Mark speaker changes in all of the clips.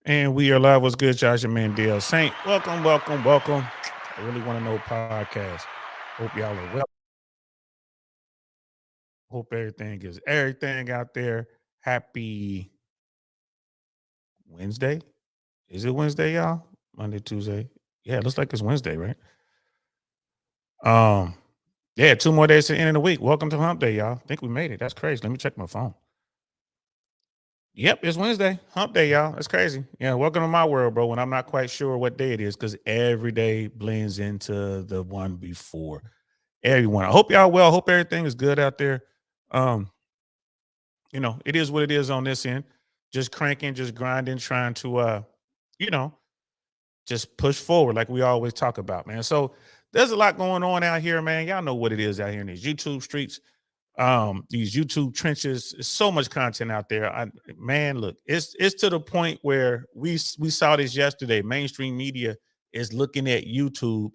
Speaker 1: And we are live. What's good, Josh and Mandel Saint? Welcome, welcome, welcome. I really want to know podcast. Hope y'all are well. Hope everything is everything out there. Happy Wednesday. Is it Wednesday, y'all? Monday, Tuesday. Yeah, it looks like it's Wednesday, right? Um, yeah, 2 more days to the end of the week. Welcome to Hump Day, y'all. I think we made it. That's crazy. Let me check my phone. Yep, it's Wednesday. Hump Day, y'all. That's crazy. Yeah, welcome to my world, bro. When I'm not quite sure what day it is, because every day blends into the one before. Everyone. I hope y'all well. Hope everything is good out there. Um, it is what it is on this end. Just cranking, just grinding, trying to you know, just push forward like we always talk about, man. So there's a lot going on out here, man. Y'all know what it is out here in these YouTube streets, these YouTube trenches. There's so much content out there. Man, look, it's to the point where we saw this yesterday. Mainstream media is looking at YouTube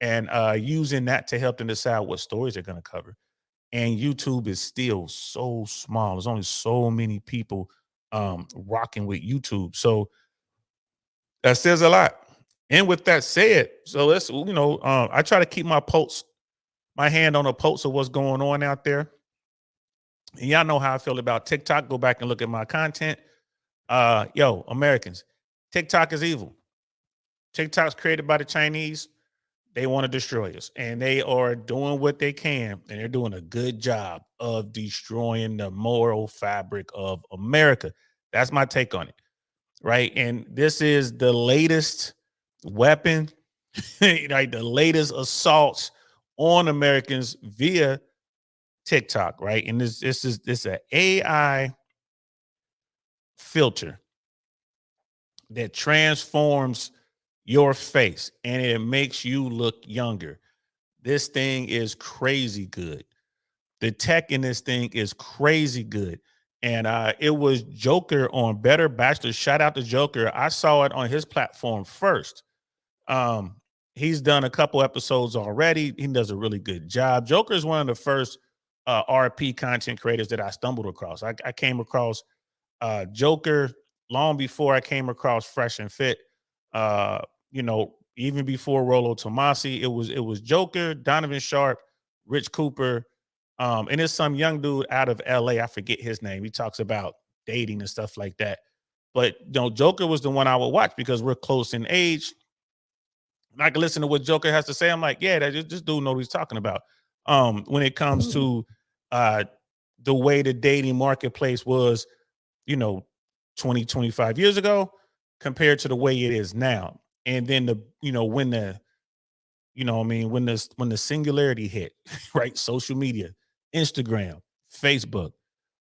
Speaker 1: and using that to help them decide what stories they're going to cover. And YouTube is still so small. There's only so many people rocking with YouTube. So that says a lot. And with that said, so let's, I try to keep my hand on the pulse of what's going on out there. And y'all know how I feel about TikTok. Go back and look at my content. Americans, TikTok is evil. TikTok's created by the Chinese. They want to destroy us, and they are doing what they can, and they're doing a good job of destroying the moral fabric of America. That's my take on it, right? And this is the latest weapon, like the latest assaults on Americans via TikTok, right? And this an AI filter that transforms your face and it makes you look younger. This thing is crazy good. The tech in this thing is crazy good. And it was Joker on Better Bachelor. Shout out to Joker. I saw it on his platform first. Um, he's done a couple episodes already. He does a really good job. Joker is one of the first RP content creators that I stumbled across. I came across Joker long before I came across Fresh and Fit. Uh, even before Rolo Tomasi, it was Joker, Donovan Sharp, Rich Cooper, and it's some young dude out of LA. I forget his name. He talks about dating and stuff like that. But Joker was the one I would watch because we're close in age. And I can listen to what Joker has to say. I'm like, yeah, this dude know what he's talking about. When it comes to the way the dating marketplace was, you know, 20, 25 years ago compared to the way it is now. And then when the, when the singularity hit, right? Social media, Instagram, Facebook,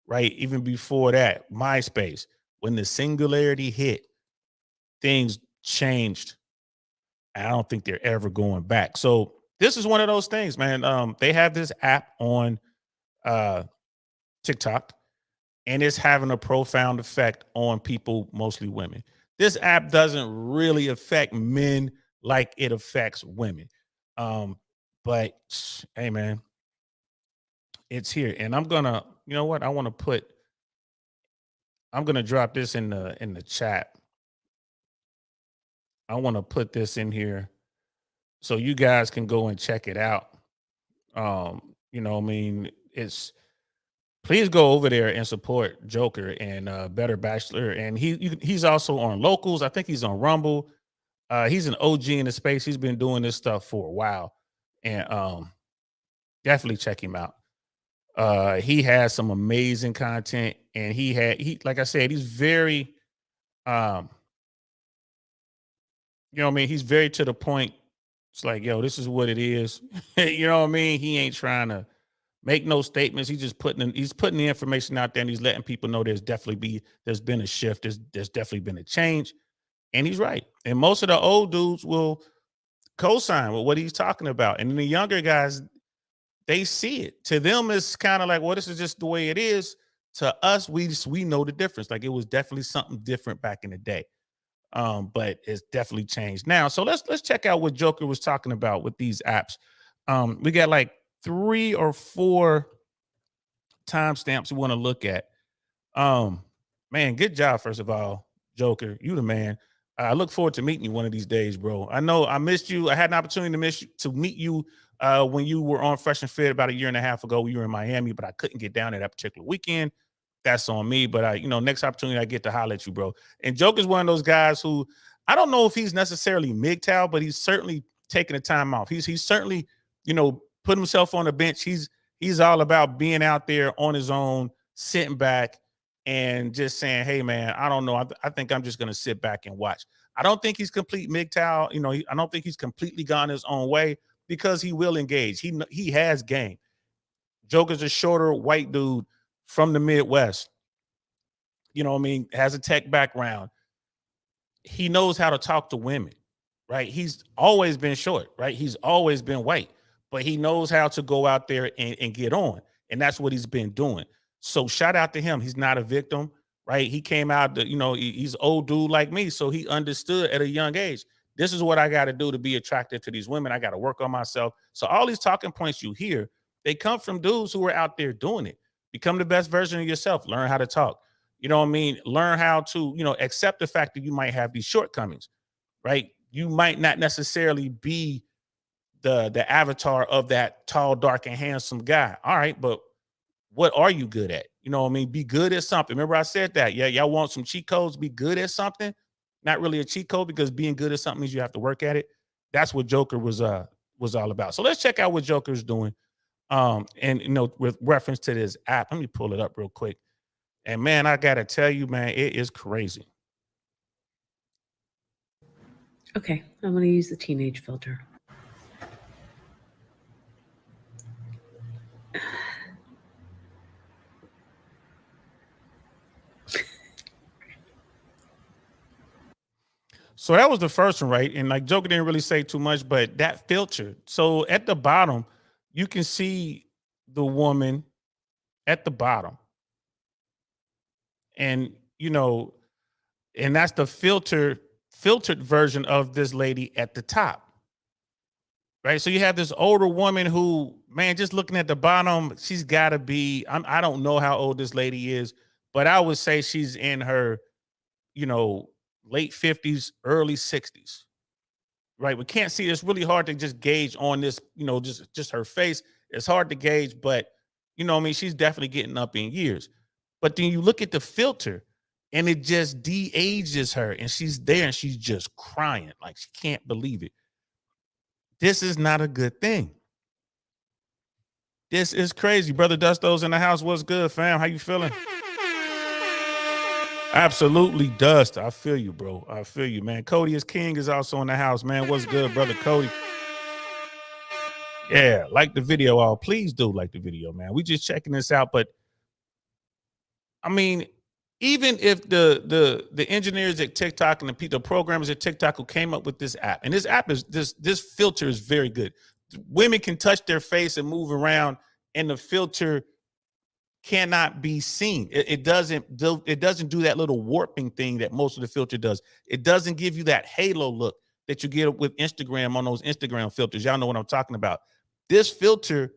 Speaker 1: right? Even before that, MySpace, when the singularity hit, things changed. I don't think they're ever going back. So this is one of those things, man. They have this app on uh TikTok and it's having a profound effect on people, mostly women. This app doesn't really affect men like it affects women. Um, but hey, man, it's here, and I'm gonna, you know what? I'm gonna drop this in the chat. I want to put this in here so you guys can go and check it out. It's please go over there and support Joker and Better Bachelor. And he's also on Locals. I think he's on Rumble. He's an OG in the space. He's been doing this stuff for a while, and definitely check him out. He has some amazing content, and he like I said, he's very, um, he's very to the point. It's like, yo, this is what it is. You know what I mean? He ain't trying to make no statements. He's putting the information out there and he's letting people know there's been a shift. There's definitely been a change. And he's right. And most of the old dudes will co-sign with what he's talking about. And then the younger guys, they see it. To them, it's kind of like, well, this is just the way it is. To us, we know the difference. Like it was definitely something different back in the day. But it's definitely changed now. So let's check out what Joker was talking about with these apps. We got like 3 or 4 timestamps we want to look at. Man, good job, first of all, Joker. You the man. I look forward to meeting you one of these days, bro. I know I missed you. I had an opportunity to meet you when you were on Fresh and Fit about a year and a half ago. You were in Miami, but I couldn't get down there that particular weekend. That's on me. But next opportunity I get to holler at you, bro. And Joker's one of those guys who I don't know if he's necessarily MGTOW, but he's certainly taking the time off. He's certainly, put himself on the bench. He's all about being out there on his own, sitting back and just saying, hey, man, I don't know. I think I'm just going to sit back and watch. I don't think he's complete MGTOW. I don't think he's completely gone his own way because he will engage. He has game. Joker's a shorter white dude from the Midwest. Has a tech background. He knows how to talk to women, right? He's always been short, right? He's always been white, but he knows how to go out there and get on. And that's what he's been doing. So shout out to him. He's not a victim, right? He came out, he's old dude like me. So he understood at a young age, this is what I got to do to be attractive to these women. I got to work on myself. So all these talking points you hear, they come from dudes who are out there doing it. Become the best version of yourself. Learn how to talk. Learn how to, accept the fact that you might have these shortcomings, right? You might not necessarily be the avatar of that tall, dark, and handsome guy. All right, but what are you good at? Be good at something. Remember I said that. Yeah, y'all want some cheat codes, be good at something. Not really a cheat code because being good at something means you have to work at it. That's what Joker was all about. So let's check out what Joker's doing. With reference to this app, let me pull it up real quick. And man, I gotta tell you, man, it is crazy.
Speaker 2: Okay, I'm gonna use the teenage filter.
Speaker 1: So that was the first one, right? And like Joker didn't really say too much, but that filter. So at the bottom, you can see the woman at the bottom. And and that's the filtered version of this lady at the top. Right. So you have this older woman who, man, just looking at the bottom, she's gotta be, I don't know how old this lady is, but I would say she's in her, late 50s, early 60s. Right. We can't see. It's really hard to just gauge on this, just her face. It's hard to gauge, but she's definitely getting up in years. But then you look at the filter and it just de-ages her and she's there and she's just crying. Like she can't believe it. This is not a good thing. This is crazy. Brother Dusto's in the house. What's good, fam? How you feeling? Absolutely, Dust. I feel you, bro. I feel you, man. Cody is King is also in the house, man. What's good, brother Cody? Yeah, like the video. All please do like the video, man. We just checking this out, but I mean, even if the engineers at TikTok and the programmers at TikTok who came up with this app, and this app is this filter is very good. Women can touch their face and move around, and the filter cannot be seen. It doesn't do that little warping thing that most of the filter does. It doesn't give you that halo look that you get with Instagram on those Instagram filters. Y'all know what I'm talking about. This filter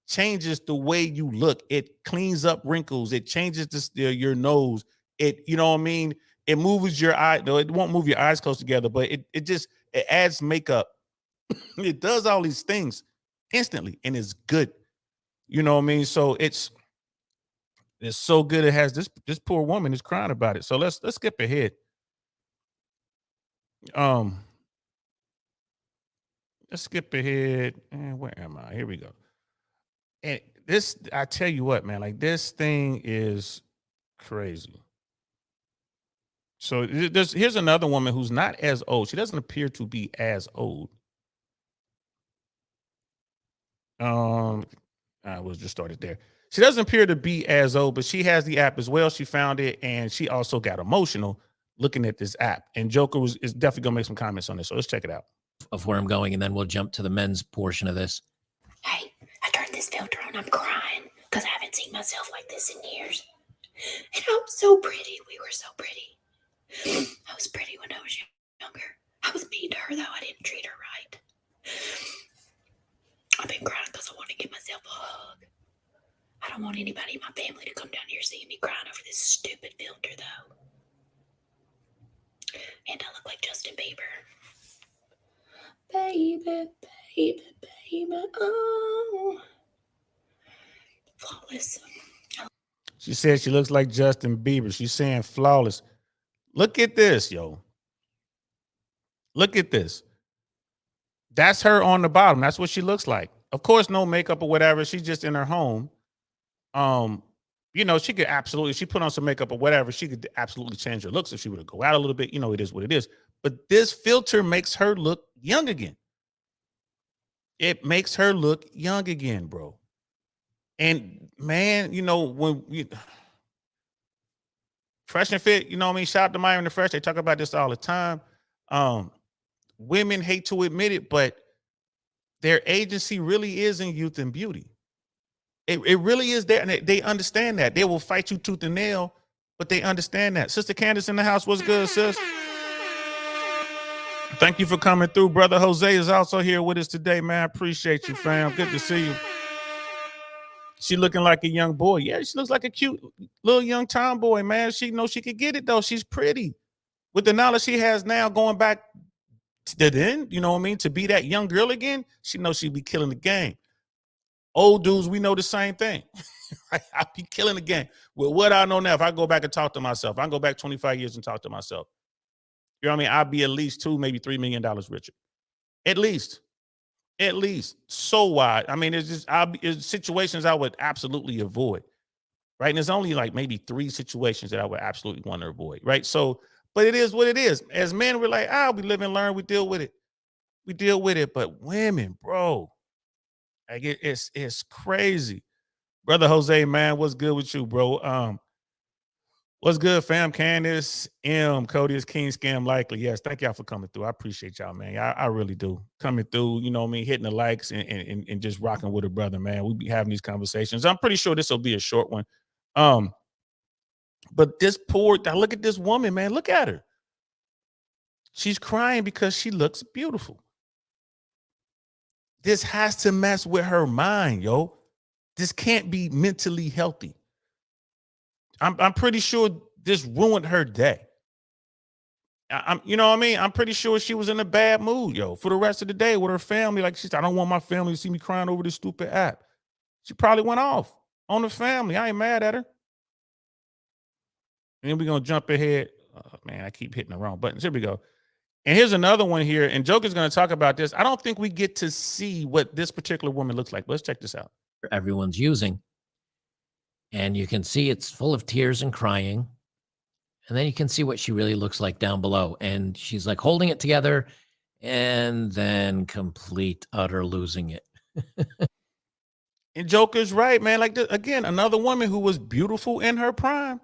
Speaker 1: changes the way you look. It cleans up wrinkles. It changes your nose. It, it moves your eye. No, it won't move your eyes close together, but it adds makeup. It does all these things instantly and it's good. So it's so good. It has this poor woman is crying about it. So let's skip ahead. Let's skip ahead. And where am I? Here we go. And this, I tell you what, man, like this thing is crazy. So here's another woman who's not as old. She doesn't appear to be as old. I was just started there. She doesn't appear to be as old, but she has the app as well. She found it, and she also got emotional looking at this app. And Joker is definitely gonna make some comments on this. So let's check it out.
Speaker 3: Of where I'm going, and then we'll jump to the men's portion of this.
Speaker 4: Hey, I turned this filter on. I'm crying because I haven't seen myself like this in years. And I'm so pretty. We were so pretty. I was pretty when I was younger. I was mean to her, though. I didn't treat her right. I've been crying because I want to give myself a hug. I don't want anybody in my family to come down here seeing me crying over this stupid filter, though. baby, baby, baby. Oh, flawless.
Speaker 1: She said she looks like Justin Bieber. She's saying flawless. Look at this, yo. Look at this. That's her on the bottom. That's what she looks like. Of course, no makeup or whatever. She's just in her home. You know, she could absolutely, she put on some makeup or whatever, she could absolutely change her looks if she were to go out a little bit. You know, it is what it is. But this filter makes her look young again. It makes her look young again, bro. And man, you know, when you Fresh and Fit, you know what I mean? Shout out to Myron the Fresh. They talk about this all the time. Women hate to admit it, but their agency really is in youth and beauty. It really is there. And they understand that. They will fight you tooth and nail, but they understand that. Sister Candace in the house, what's good, sis? Thank you for coming through. Brother Jose is also here with us today, man. I appreciate you, fam. Good to see you. She looking like a young boy. Yeah, she looks like a cute little young tomboy, man. She knows she could get it, though. She's pretty. With the knowledge she has now going back to then, you know what I mean, to be that young girl again, she knows she'd be killing the game. Old dudes, we know the same thing. I'd be killing the game. With what I know now, if I go back and talk to myself, I can go back 25 years and talk to myself. You know what I mean? I'd be at least $2, maybe $3 million richer. At least. So wide. I mean, it's just it's situations I would absolutely avoid. Right. And there's only like maybe 3 situations that I would absolutely want to avoid. Right. So, but it is what it is. As men, we're like, we live and learn, we deal with it. But women, bro, like it's crazy. Brother Jose, man, what's good with you, bro? What's good, fam? Candace, Cody is King Scam Likely. Yes, thank y'all for coming through. I appreciate y'all, man. I really do. Coming through, you know what I mean, hitting the likes and just rocking with a brother, man. We be having these conversations. I'm pretty sure this will be a short one. But look at this woman, man. Look at her. She's crying because she looks beautiful. This has to mess with her mind, yo. This can't be mentally healthy. I'm pretty sure this ruined her day. You know what I mean? I'm pretty sure she was in a bad mood, yo, for the rest of the day with her family. Like she said, I don't want my family to see me crying over this stupid app. She probably went off on the family. I ain't mad at her. And then we're going to jump ahead. Oh, man, I keep hitting the wrong buttons. Here we go. And here's another one here. And Joker's going to talk about this. I don't think we get to see what this particular woman looks like. Let's check this out.
Speaker 3: Everyone's using. And you can see it's full of tears and crying. And then you can see what she really looks like down below. And she's like holding it together and then complete, utter losing it.
Speaker 1: And Joker's right, man. Like, again, another woman who was beautiful in her prime.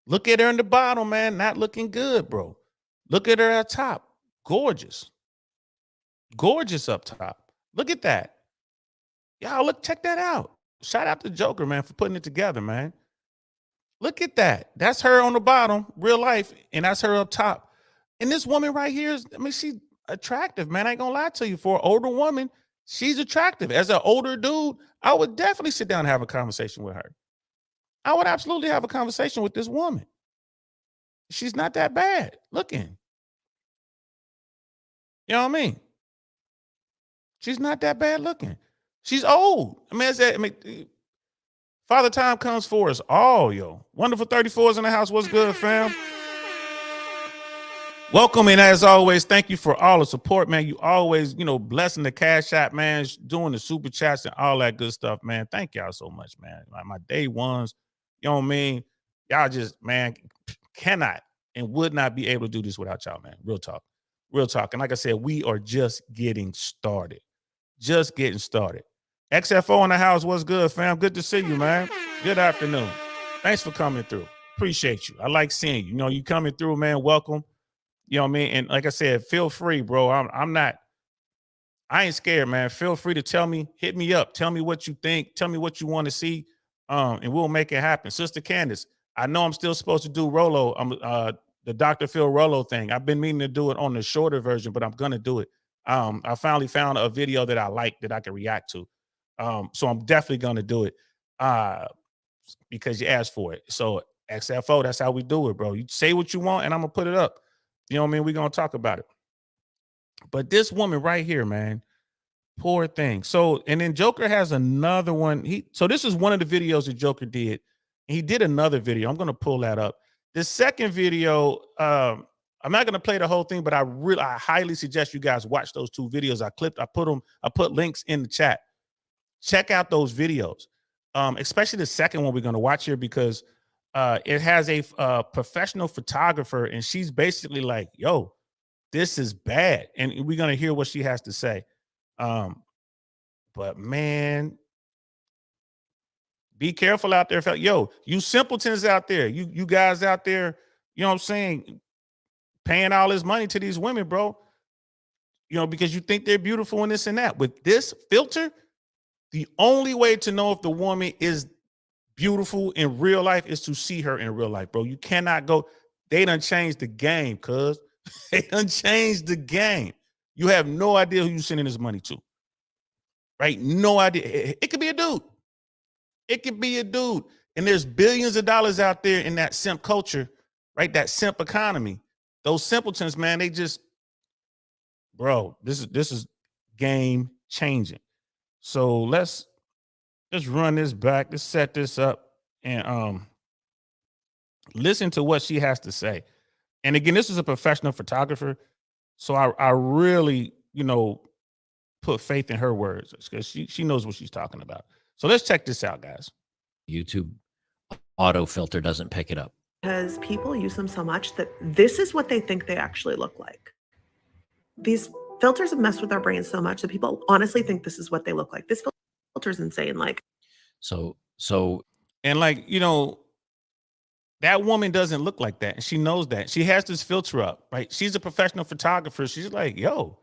Speaker 1: Look at her in the bottom, man. Not looking good, bro. Look at her at top. Gorgeous. Gorgeous up top. Look at that. Y'all, check that out. Shout out to Joker, man, for putting it together, man. Look at that. That's her on the bottom, real life, and that's her up top. And this woman right here she's attractive, man. I ain't gonna lie to you. For an older woman, she's attractive. As an older dude, I would definitely sit down and have a conversation with her. I would absolutely have a conversation with this woman. She's not that bad looking. You know what I mean? She's not that bad looking. She's old. Father Time comes for us all, yo. Wonderful 34s in the house. What's good, fam? Welcome, and as always, thank you for all the support, man. You always, blessing the Cash App, man, doing the super chats and all that good stuff, man. Thank y'all so much, man. My day ones, you know what I mean? Y'all just, man, cannot and would not be able to do this without y'all, man. Real talk. And like I said, we are just getting started. XFO in the house. What's good, fam? Good to see you, man. Good afternoon. Thanks for coming through. Appreciate you. I like seeing you. You coming through, man. Welcome. You know what I mean? And like I said, feel free, bro. I ain't scared, man. Feel free to tell me, hit me up. Tell me what you think. Tell me what you want to see. And we'll make it happen. Sister Candace, I know I'm still supposed to do Rolo. The Dr. Phil Rolo thing. I've been meaning to do it on the shorter version, but I'm going to do it. I finally found a video that I like that I can react to. So I'm definitely going to do it because you asked for it. So XFO, that's how we do it, bro. You say what you want and I'm going to put it up. You know what I mean? We're going to talk about it. But this woman right here, man, poor thing. So, and then Joker has another one. So this is one of the videos that Joker did. He did another video. I'm gonna pull that up. The second video, I'm not gonna play the whole thing, but I highly suggest you guys watch those two videos. I put links in the chat. Check out those videos. Especially the second one we're gonna watch here, because it has a professional photographer, and she's basically like, yo, this is bad. And we're gonna hear what she has to say. But man, be careful out there. Yo, you simpletons out there, you guys out there, you know what I'm saying, paying all this money to these women, bro. You know, because you think they're beautiful and this and that. With this filter, the only way to know if the woman is beautiful in real life is to see her in real life, bro. You cannot go. They done changed the game, cuz. They done changed the game. You have no idea who you're sending this money to. Right? No idea. It could be a dude. It could be a dude. And there's billions of dollars out there in that simp culture, right? That simp economy. Those simpletons, man, they just, bro, this is game changing. So let's run this back. Let's set this up and listen to what she has to say. And again, this is a professional photographer. So I really, you know, put faith in her words, because she knows what she's talking about. So let's check this out, guys.
Speaker 3: YouTube auto filter doesn't pick it up.
Speaker 5: Because people use them so much that this is what they think they actually look like. These filters have messed with our brains so much that people honestly think this is what they look like. This filter is insane. Like,
Speaker 3: So
Speaker 1: And like, you know, that woman doesn't look like that. And she knows that. She has this filter up, right? She's a professional photographer. She's like, yo,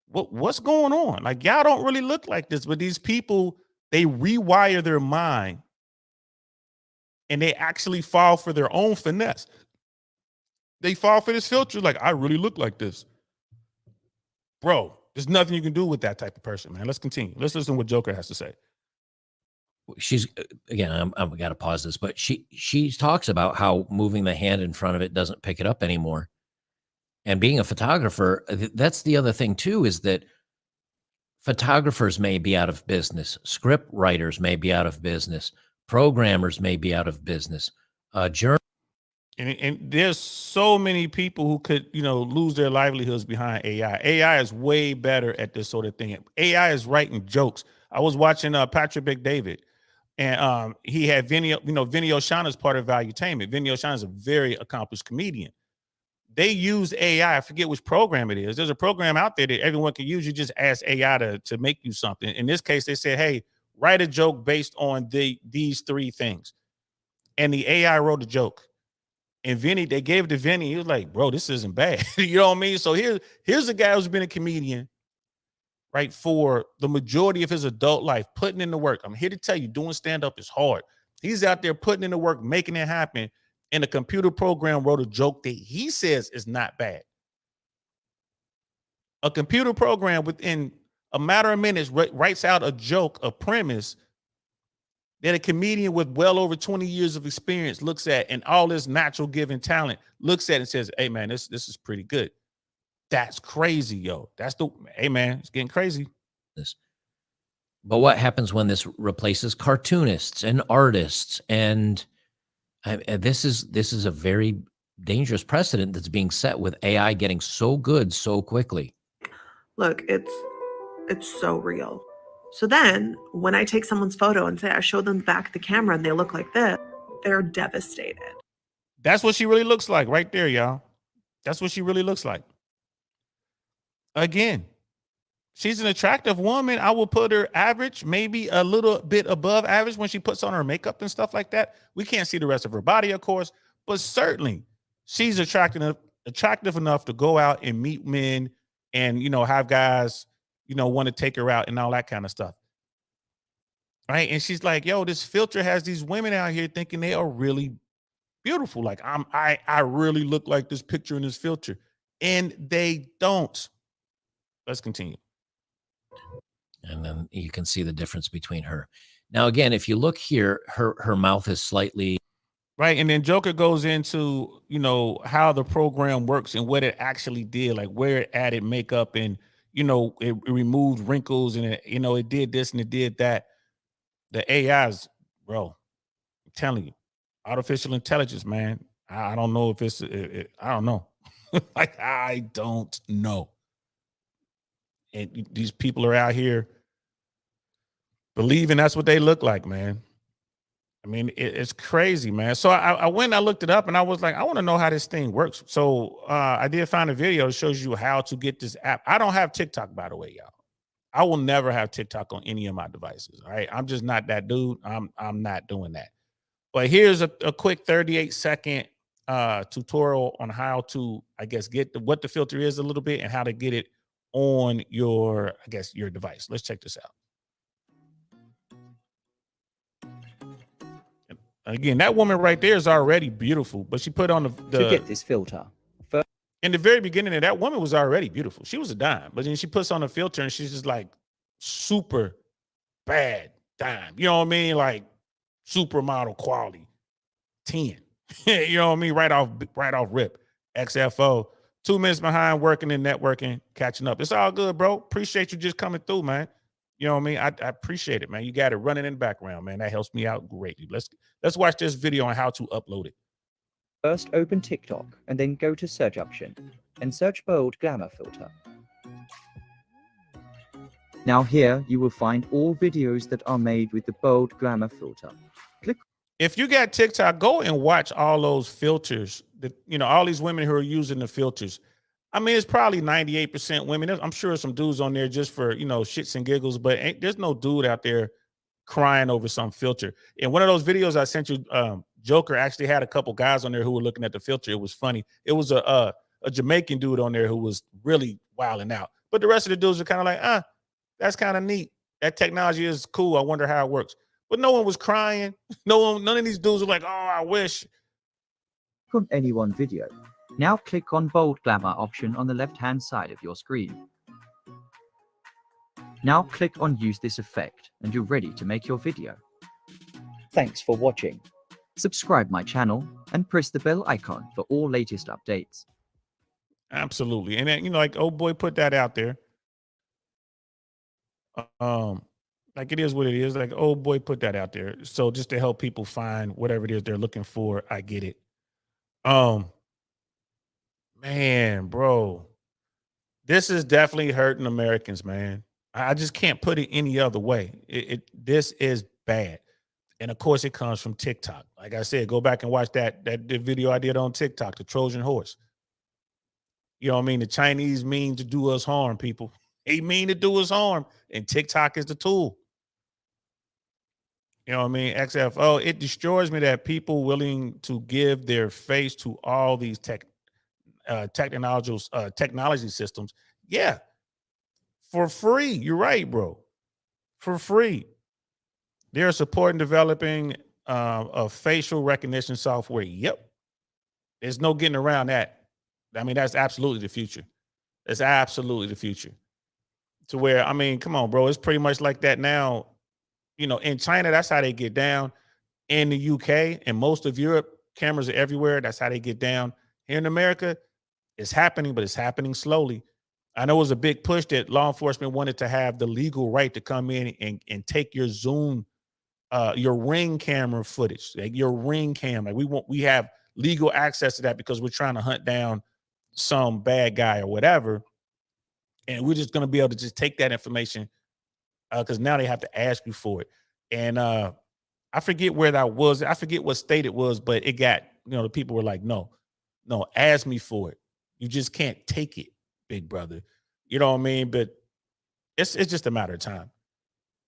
Speaker 1: what's going on? Like, y'all don't really look like this. But these people, they rewire their mind and they actually fall for their own finesse. They fall for this filter. Like, I really look like this. Bro, there's nothing you can do with that type of person, man. Let's continue. Let's listen to what Joker has to say.
Speaker 3: she's again, I'm got to pause this, but she talks about how moving the hand in front of it doesn't pick it up anymore. And being a photographer, that's the other thing too, is that photographers may be out of business, script writers may be out of business, programmers may be out of business,
Speaker 1: And there's so many people who could, you know, lose their livelihoods behind AI. AI is way better at this sort of thing. AI is writing jokes. I was watching Patrick Bet-David, and he had Vinny Oshana as part of Valuetainment. Vinny Oshana is a very accomplished comedian. They use AI. I forget which program it is. There's a program out there that everyone can use. You just ask AI to make you something. In this case, they said, hey, write a joke based on these three things. And the AI wrote a joke. And Vinny, they gave it to Vinny. He was like, bro, this isn't bad. You know what I mean? So here's a guy who's been a comedian, right, for the majority of his adult life, putting in the work. I'm here to tell you, doing stand-up is hard. He's out there putting in the work, making it happen. And a computer program wrote a joke that he says is not bad. A computer program within a matter of minutes writes out a joke, a premise, that a comedian with well over 20 years of experience looks at, and all this natural given talent looks at and says, hey man, this is pretty good. That's crazy, yo. Hey man, it's getting crazy.
Speaker 3: But what happens when this replaces cartoonists and artists? And this is a very dangerous precedent that's being set with AI getting so good so quickly.
Speaker 5: look, it's so real. So then when I take someone's photo and say I show them the back of the camera and they look like this, they're devastated.
Speaker 1: That's what she really looks like right there, y'all. That's what she really looks like. Again, she's an attractive woman. I will put her average, maybe a little bit above average when she puts on her makeup and stuff like that. We can't see the rest of her body, of course, but certainly she's attractive enough to go out and meet men and, you know, have guys, you know, want to take her out and all that kind of stuff. Right. And she's like, yo, this filter has these women out here thinking they are really beautiful. Like I really look like this picture in this filter, and they don't. Let's continue.
Speaker 3: And then you can see the difference between her. Now, again, if you look here, her mouth is slightly
Speaker 1: Right. And then Joker goes into, how the program works and what it actually did, like where it added makeup and, it removed wrinkles and it did this and it did that. The AIs, bro, I'm telling you, artificial intelligence, man. I don't know if I don't know. Like, I don't know. And these people are out here believing that's what they look like, man. I mean, it's crazy, man. So I went and I looked it up and I was like, I want to know how this thing works. So I did find a video that shows you how to get this app. I don't have TikTok, by the way, y'all. I will never have TikTok on any of my devices. All right. I'm just not that dude. I'm not doing that. But here's a quick 38-second tutorial on how to, I guess, get what the filter is a little bit and how to get it on your, I guess, your device. Let's check this out. Again, that woman right there is already beautiful, but she put on
Speaker 6: To get this filter,
Speaker 1: in the very beginning of that woman was already beautiful. She was a dime, but then she puts on a filter and she's just like super bad dime. You know what I mean? Like supermodel quality 10. You know what I mean? Right off rip. XFO. 2 minutes behind working and networking, catching up. It's all good, bro. Appreciate you just coming through, man. You know what I mean? I appreciate it, man. You got it running in the background, man. That helps me out greatly. Let's watch this video on how to upload it.
Speaker 6: first open TikTok and then go to search option and search bold glamour filter. Now here you will find all videos that are made with the bold glamour filter.
Speaker 1: If you got TikTok, go and watch all those filters that, all these women who are using the filters. I mean, it's probably 98% women. I'm sure some dudes on there just for, shits and giggles, but there's no dude out there crying over some filter. In one of those videos I sent you, Joker actually had a couple guys on there who were looking at the filter. It was funny. It was a Jamaican dude on there who was really wilding out. But the rest of the dudes are kind of like, that's kind of neat. That technology is cool. I wonder how it works. But no one was crying. None of these dudes were like, oh, I wish.
Speaker 6: Click on any one video. Now click on bold glamour option on the left hand side of your screen. Now click on use this effect and you're ready to make your video. Thanks for watching. Subscribe my channel and press the bell icon for all latest updates.
Speaker 1: Absolutely. And then, like, oh boy, put that out there. Like it is what it is. Like, oh boy, put that out there. So just to help people find whatever it is they're looking for, I get it. Man, bro, this is definitely hurting Americans, man. I just can't put it any other way. This is bad. And of course, it comes from TikTok. Like I said, go back and watch the video I did on TikTok, the Trojan horse. You know what I mean? The Chinese mean to do us harm, people. They mean to do us harm. And TikTok is the tool. You know what I mean? XFO, it destroys me that people willing to give their face to all these technology systems. Yeah. For free. You're right, bro. For free. They're supporting developing a facial recognition software. Yep. There's no getting around that. I mean, that's absolutely the future. It's absolutely the future. To where, I mean, come on, bro. It's pretty much like that now. In China, that's how they get down. In the UK and most of Europe, cameras are everywhere. That's how they get down. Here in America, it's happening, but it's happening slowly. I know it was a big push that law enforcement wanted to have the legal right to come in and take your Zoom, your Ring camera footage, like your Ring cam. Like we have legal access to that because we're trying to hunt down some bad guy or whatever. And we're just going to be able to just take that information because now they have to ask you for it. And I forget where that was. I forget what state it was, but it got, the people were like, no, ask me for it. You just can't take it, big brother. You know what I mean? But it's just a matter of time.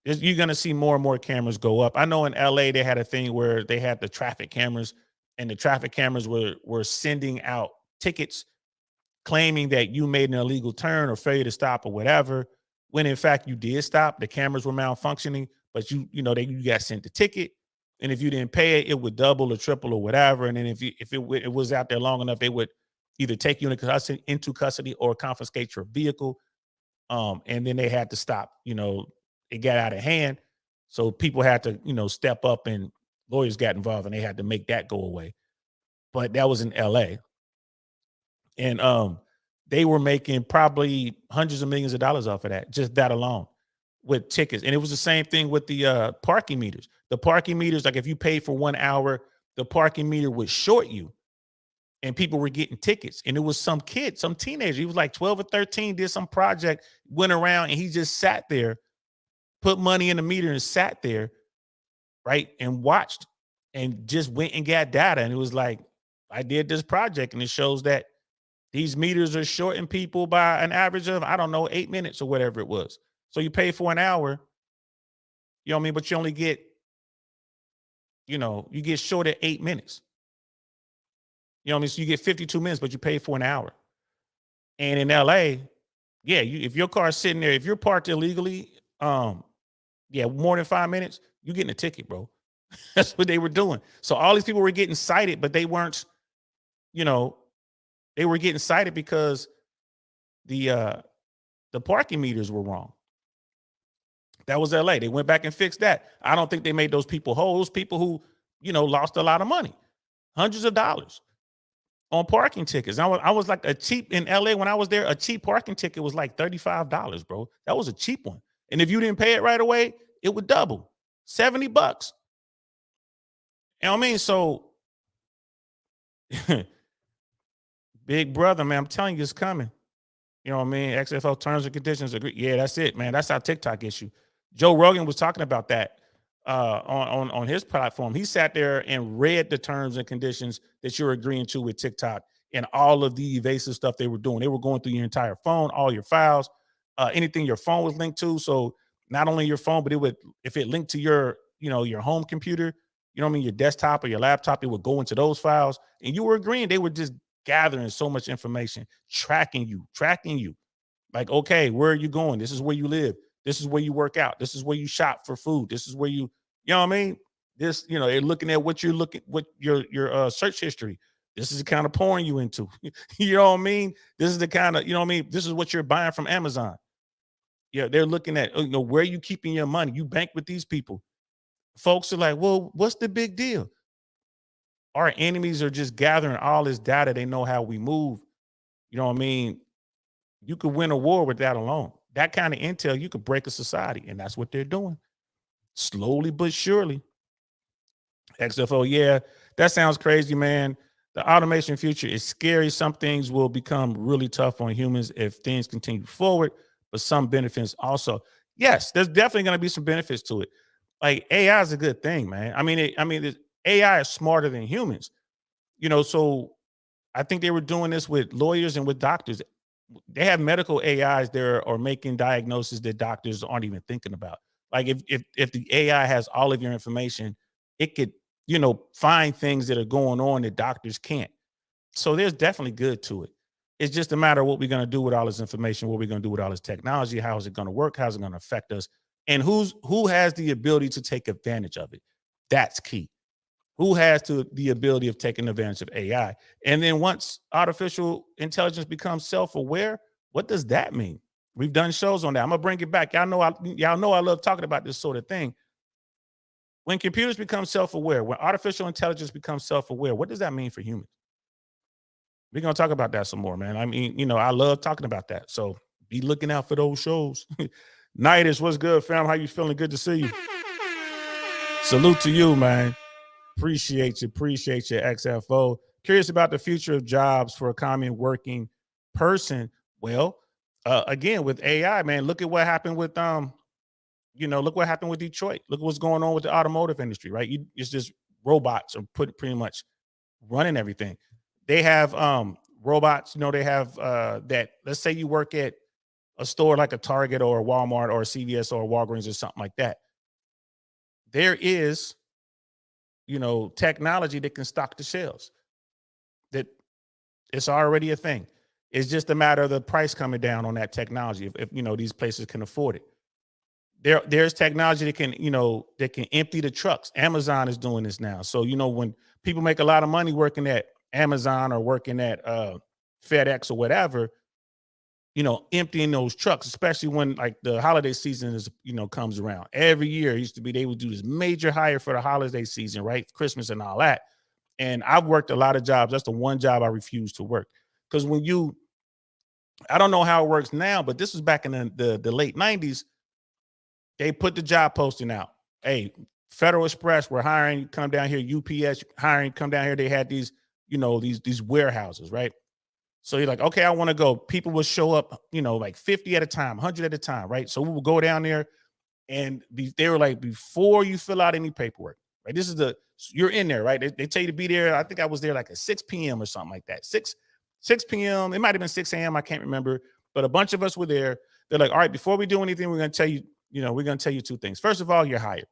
Speaker 1: You're going to see more and more cameras go up. I know in LA, they had a thing where they had the traffic cameras and the traffic cameras were sending out tickets claiming that you made an illegal turn or failure to stop or whatever, when in fact you did stop. The cameras were malfunctioning, but you got sent the ticket. And if you didn't pay it, it would double or triple or whatever. And then if it was out there long enough, they would either take you into custody or confiscate your vehicle. And then they had to stop, it got out of hand. So people had to, step up and lawyers got involved and they had to make that go away. But that was in LA. And they were making probably hundreds of millions of dollars off of that, just that alone with tickets. And it was the same thing with the parking meters. The parking meters, like if you paid for 1 hour, the parking meter would short you and people were getting tickets. And it was some kid, some teenager, he was like 12 or 13, did some project, went around and he just sat there, put money in the meter and sat there, right, and watched and just went and got data. And it was like, I did this project and it shows that these meters are shorting people by an average of, I don't know, 8 minutes or whatever it was. So you pay for an hour, you know what I mean? But you only get, you get short at 8 minutes. You know what I mean? So you get 52 minutes, but you pay for an hour. And in LA, yeah, if your car's sitting there, if you're parked illegally, more than 5 minutes, you're getting a ticket, bro. That's what they were doing. So all these people were getting cited, but they weren't, they were getting cited because the parking meters were wrong. That was LA. They went back and fixed that. I don't think they made those people whole. Those people who, lost a lot of money, hundreds of dollars on parking tickets. I was like in LA when I was there, a cheap parking ticket was like $35, bro. That was a cheap one. And if you didn't pay it right away, it would double, $70. You know what I mean? So big brother, man, I'm telling you, it's coming. You know what I mean? XFL terms and conditions agree. Yeah, that's it, man. That's our TikTok issue. Joe Rogan was talking about that on his platform. He sat there and read the terms and conditions that you're agreeing to with TikTok and all of the evasive stuff they were doing. They were going through your entire phone, all your files, anything your phone was linked to. So not only your phone, but if it linked to your home computer, your desktop or your laptop, it would go into those files. And you were agreeing they were just gathering so much information, tracking you. Like, okay, where are you going? This is where you live. This is where you work out. This is where you shop for food. This is where you know what I mean? This, they're looking at what your search history. This is the kind of porn you into. You know what I mean? This is the kind of, this is what you're buying from Amazon. Yeah, they're looking at, where are you keeping your money? You bank with these people. Folks are like, well, what's the big deal? Our enemies are just gathering all this data. They know how we move. You know what I mean? You could win a war with that alone. That kind of intel, you could break a society. And that's what they're doing. Slowly but surely. XFO, yeah, that sounds crazy, man. The automation future is scary. Some things will become really tough on humans if things continue forward, but some benefits also. Yes, there's definitely going to be some benefits to it. Like AI is a good thing, man. I mean, AI is smarter than humans, so I think they were doing this with lawyers and with doctors. They have medical AIs there or making diagnoses that doctors aren't even thinking about. Like if the AI has all of your information, it could, find things that are going on that doctors can't. So there's definitely good to it. It's just a matter of what we're going to do with all this information, what we're going to do with all this technology, how is it going to work, how's it going to affect us, and who has the ability to take advantage of it. That's key. Who has the ability of taking advantage of AI? And then once artificial intelligence becomes self-aware, what does that mean? We've done shows on that. I'm gonna bring it back. Y'all know I love talking about this sort of thing. When computers become self-aware, when artificial intelligence becomes self-aware, what does that mean for humans? We're gonna talk about that some more, man. I mean, I love talking about that. So be looking out for those shows. Nightis, what's good, fam? How you feeling? Good to see you. Salute to you, man. Appreciate you, XFO. Curious about the future of jobs for a common working person. Well, again, with AI, man, look at what happened with look what happened with Detroit. Look what's going on with the automotive industry, right? It's just robots are pretty much running everything. They have robots, they have that. Let's say you work at a store like a Target or a Walmart or a CVS or a Walgreens or something like that. There is technology that can stock the shelves. That it's already a thing. It's just a matter of the price coming down on that technology. If these places can afford it. There's technology that can empty the trucks. Amazon is doing this now. So when people make a lot of money working at Amazon or working at FedEx or whatever, emptying those trucks, especially when like the holiday season is, comes around. Every year it used to be they would do this major hire for the holiday season, right? Christmas and all that. And I've worked a lot of jobs. That's the one job I refuse to work. Because I don't know how it works now, but this was back in the late 90s. They put the job posting out. Hey, Federal Express, we're hiring, come down here. UPS hiring, come down here. They had these, these warehouses, right? So you're like, okay, I want to go. People will show up, like 50 at a time, 100 at a time, right? So we will go down there, and they were like, before you fill out any paperwork, right? You're in there, right? They tell you to be there. I think I was there like at 6 p.m. or something like that. 6 p.m. It might have been 6 a.m. I can't remember, but a bunch of us were there. They're like, all right, before we do anything, we're going to tell you, we're going to tell you two things. First of all, you're hired.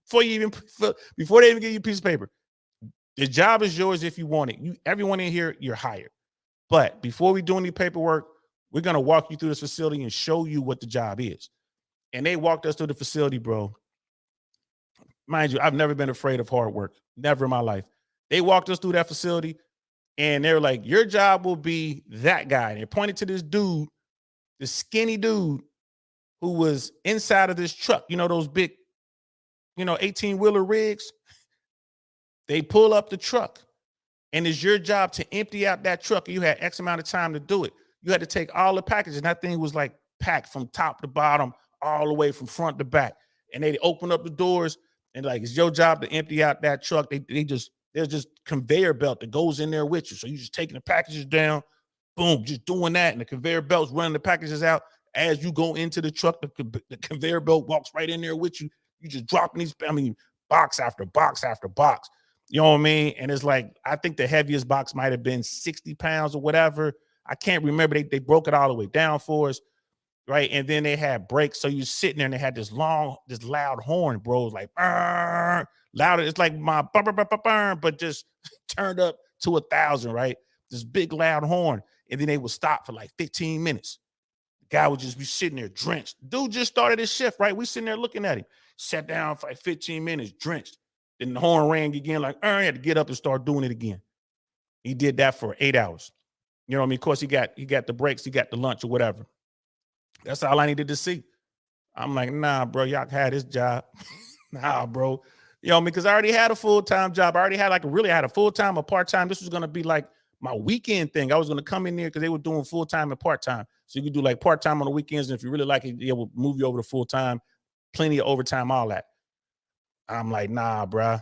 Speaker 1: Before they even give you a piece of paper, the job is yours if you want it. Everyone in here, you're hired. But before we do any paperwork, we're going to walk you through this facility and show you what the job is. And they walked us through the facility, bro. Mind you, I've never been afraid of hard work. Never in my life. They walked us through that facility, and they're like, your job will be that guy. And they pointed to this dude, this skinny dude who was inside of this truck. Those big, 18-wheeler rigs. They pull up the truck. And it's your job to empty out that truck. You had X amount of time to do it. You had to take all the packages. And that thing was like packed from top to bottom, all the way from front to back. And they open up the doors, and like, it's your job to empty out that truck. There's just conveyor belt that goes in there with you. So you just taking the packages down, boom, just doing that. And the conveyor belt's running the packages out. As you go into the truck, the conveyor belt walks right in there with you. You just dropping box after box after box. You know what I mean? And it's like, I think the heaviest box might have been 60 pounds or whatever. I can't remember. They broke it all the way down for us, right? And then they had brakes. So you're sitting there, and they had this loud horn, bro. It was like, louder. It's like my but just turned up to 1,000, right? This big loud horn. And then they would stop for like 15 minutes. The guy would just be sitting there drenched. Dude just started his shift, right? We sitting there looking at him. Sat down for like 15 minutes, drenched. Then the horn rang again, like, he had to get up and start doing it again. He did that for 8 hours. You know what I mean? Of course, he got the breaks, he got the lunch or whatever. That's all I needed to see. I'm like, nah, bro, y'all had this job. Nah, bro. You know what I mean? Because I already had a full-time job. I already had had a full-time or part-time. This was going to be like my weekend thing. I was going to come in there because they were doing full-time and part-time. So you could do like part-time on the weekends. And if you really like it, they will move you over to full-time, plenty of overtime, all that. I'm like, nah, bruh.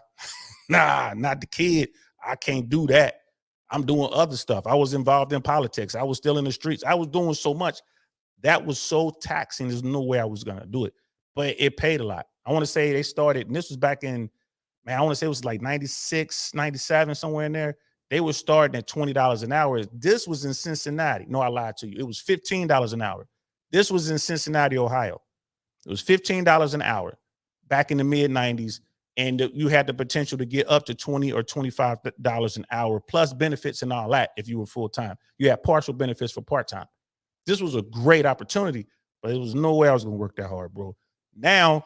Speaker 1: Nah, not the kid. I can't do that. I'm doing other stuff. I was involved in politics. I was still in the streets. I was doing so much. That was so taxing. There's no way I was going to do it. But it paid a lot. I want to say they started, and this was back in, I want to say it was like 96, 97, somewhere in there. They were starting at $20 an hour. This was in Cincinnati. No, I lied to you. It was $15 an hour. This was in Cincinnati, Ohio. It was $15 an hour back in the mid 90s. And you had the potential to get up to $20 or $25 an hour plus benefits and all that if you were full time. You had partial benefits for part time. This was a great opportunity, but it was no way I was going to work that hard, bro. Now,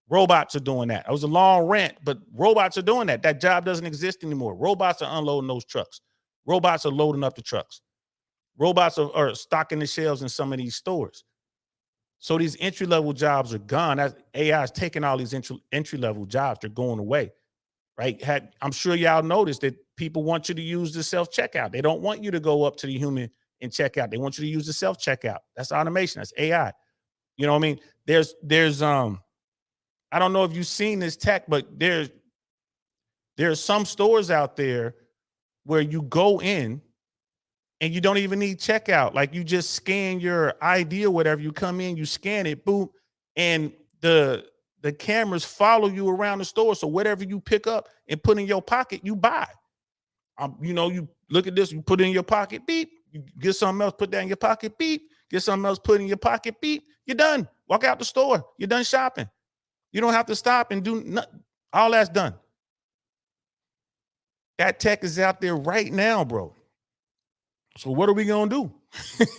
Speaker 1: robots are doing that. It was a long rant, but robots are doing that. That job doesn't exist anymore. Robots are unloading those trucks. Robots are loading up the trucks. Robots are stocking the shelves in some of these stores. So these entry-level jobs are gone. AI is taking all these entry-level jobs. They're going away, right? I'm sure y'all noticed that people want you to use the self-checkout. They don't want you to go up to the human and check out. They want you to use the self-checkout. That's automation. That's AI. You know what I mean? There's I don't know if you've seen this tech, but there's some stores out there where you go in and you don't even need checkout. Like you just scan your ID or whatever. You come in, you scan it, boom, and the cameras follow you around the store. So whatever you pick up and put in your pocket, you buy. You look at this, you put it in your pocket, beep. You get something else, put that in your pocket, beep. Get something else, put in your pocket, beep. You're done. Walk out the store. You're done shopping. You don't have to stop and do nothing. All that's done. That tech is out there right now, bro. So what are we going to do?